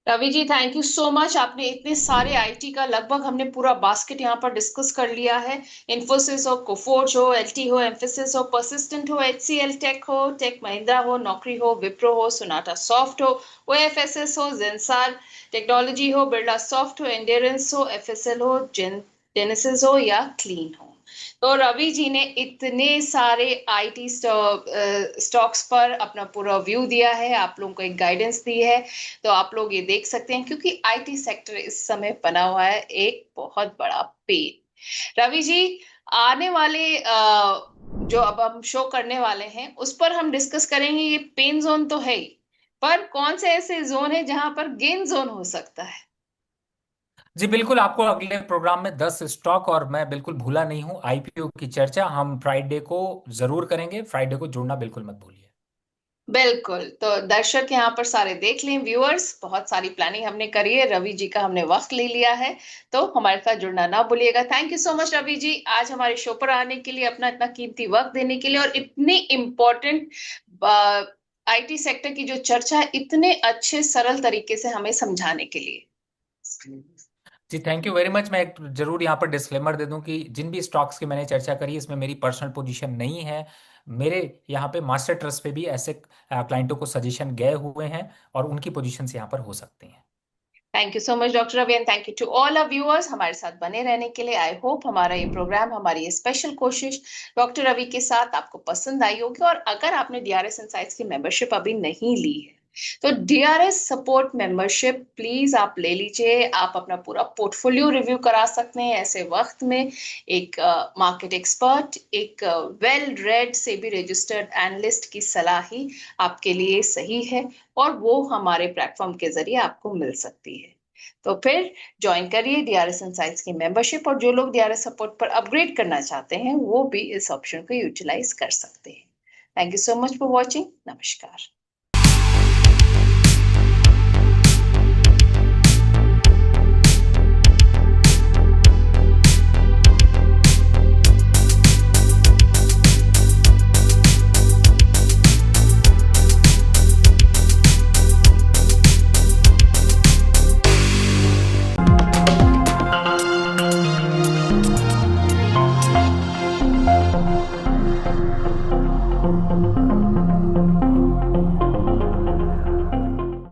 Ravi ji, thank you so much. आपने इतने सारे आईटी का लगभग हमने पूरा बास्केट यहाँ पर डिस्कस कर लिया है। इन्फोसिस हो, कोफोर्ज हो, एलटी हो, एम्फेसिस हो, परसिस्टेंट हो, एचसीएल टेक हो, टेक महिंद्रा हो, नौकरी हो, विप्रो हो, सोनाटा सॉफ्ट हो, ओएफएसएस हो, जेंसार टेक्नोलॉजी हो, बिरला सॉफ्ट हो, एंड्योरेंस हो, एफएसएल हो, जेनेसिस हो या क्लीन हो। तो रवि जी ने इतने सारे आईटी स्टॉक्स पर अपना पूरा व्यू दिया है, आप लोगों को एक गाइडेंस दी है। तो आप लोग ये देख सकते हैं, क्योंकि आईटी सेक्टर इस समय बना हुआ है एक बहुत बड़ा पेन। रवि जी, आने वाले जो अब हम शो करने वाले हैं उस पर हम डिस्कस करेंगे। ये पेन जोन तो है ही, पर कौन से ऐसे जोन है जहां पर गेन जोन हो सकता है। जी बिल्कुल, आपको अगले प्रोग्राम में 10 स्टॉक, और मैं बिल्कुल भूला नहीं हूँ, आईपीओ की चर्चा हम फ्राइडे को जरूर करेंगे। फ्राइडे को जुड़ना बिल्कुल मत भूलिए। बिल्कुल। तो दर्शक यहाँ पर सारे देख लें, व्यूअर्स, बहुत सारी प्लानिंग हमने करी है, रवि जी का हमने वक्त ले लिया है। तो हमारे साथ जुड़ना ना भूलिएगा। Thank you so much Ravi ji, आज हमारे शो पर आने के लिए, अपना इतना कीमती वक्त देने के लिए, और इतनी इम्पोर्टेंट आईटी सेक्टर की जो चर्चा है इतने अच्छे सरल तरीके से हमें समझाने के लिए। जी थैंक यू वेरी मच। मैं एक जरूर यहाँ पर डिस्क्लेमर दे दूं कि जिन भी स्टॉक्स की मैंने चर्चा करी इसमें मेरी पर्सनल पोजीशन नहीं है। मेरे यहाँ पे मास्टर ट्रस्ट पे भी ऐसे क्लाइंटों को सजेशन गए हुए हैं, और उनकी पोजीशंस यहाँ पर हो सकती हैं। Thank you so much doctor Ravi, and thank you to all our viewers हमारे साथ बने रहने के लिए। आई होप हमारा ये प्रोग्राम, हमारी ये स्पेशल कोशिश डॉक्टर रवि के साथ आपको पसंद आई होगी। और अगर आपने डीआरएस इनसाइट्स की मेंबरशिप अभी नहीं ली है, तो डीआरएस सपोर्ट मेंबरशिप प्लीज आप ले लीजिए। आप अपना पूरा पोर्टफोलियो रिव्यू करा सकते हैं ऐसे वक्त में। एक मार्केट एक्सपर्ट, एक वेल रेड से भी रजिस्टर्ड एनालिस्ट की सलाह ही आपके लिए सही है, और वो हमारे प्लेटफॉर्म के जरिए आपको मिल सकती है। तो फिर ज्वाइन करिए डीआरएस इनसाइट्स की मेंबरशिप, और जो लोग डीआरएस सपोर्ट पर अपग्रेड करना चाहते हैं वो भी इस ऑप्शन को यूटिलाइज कर सकते हैं। Thank you so much for watching. नमस्कार।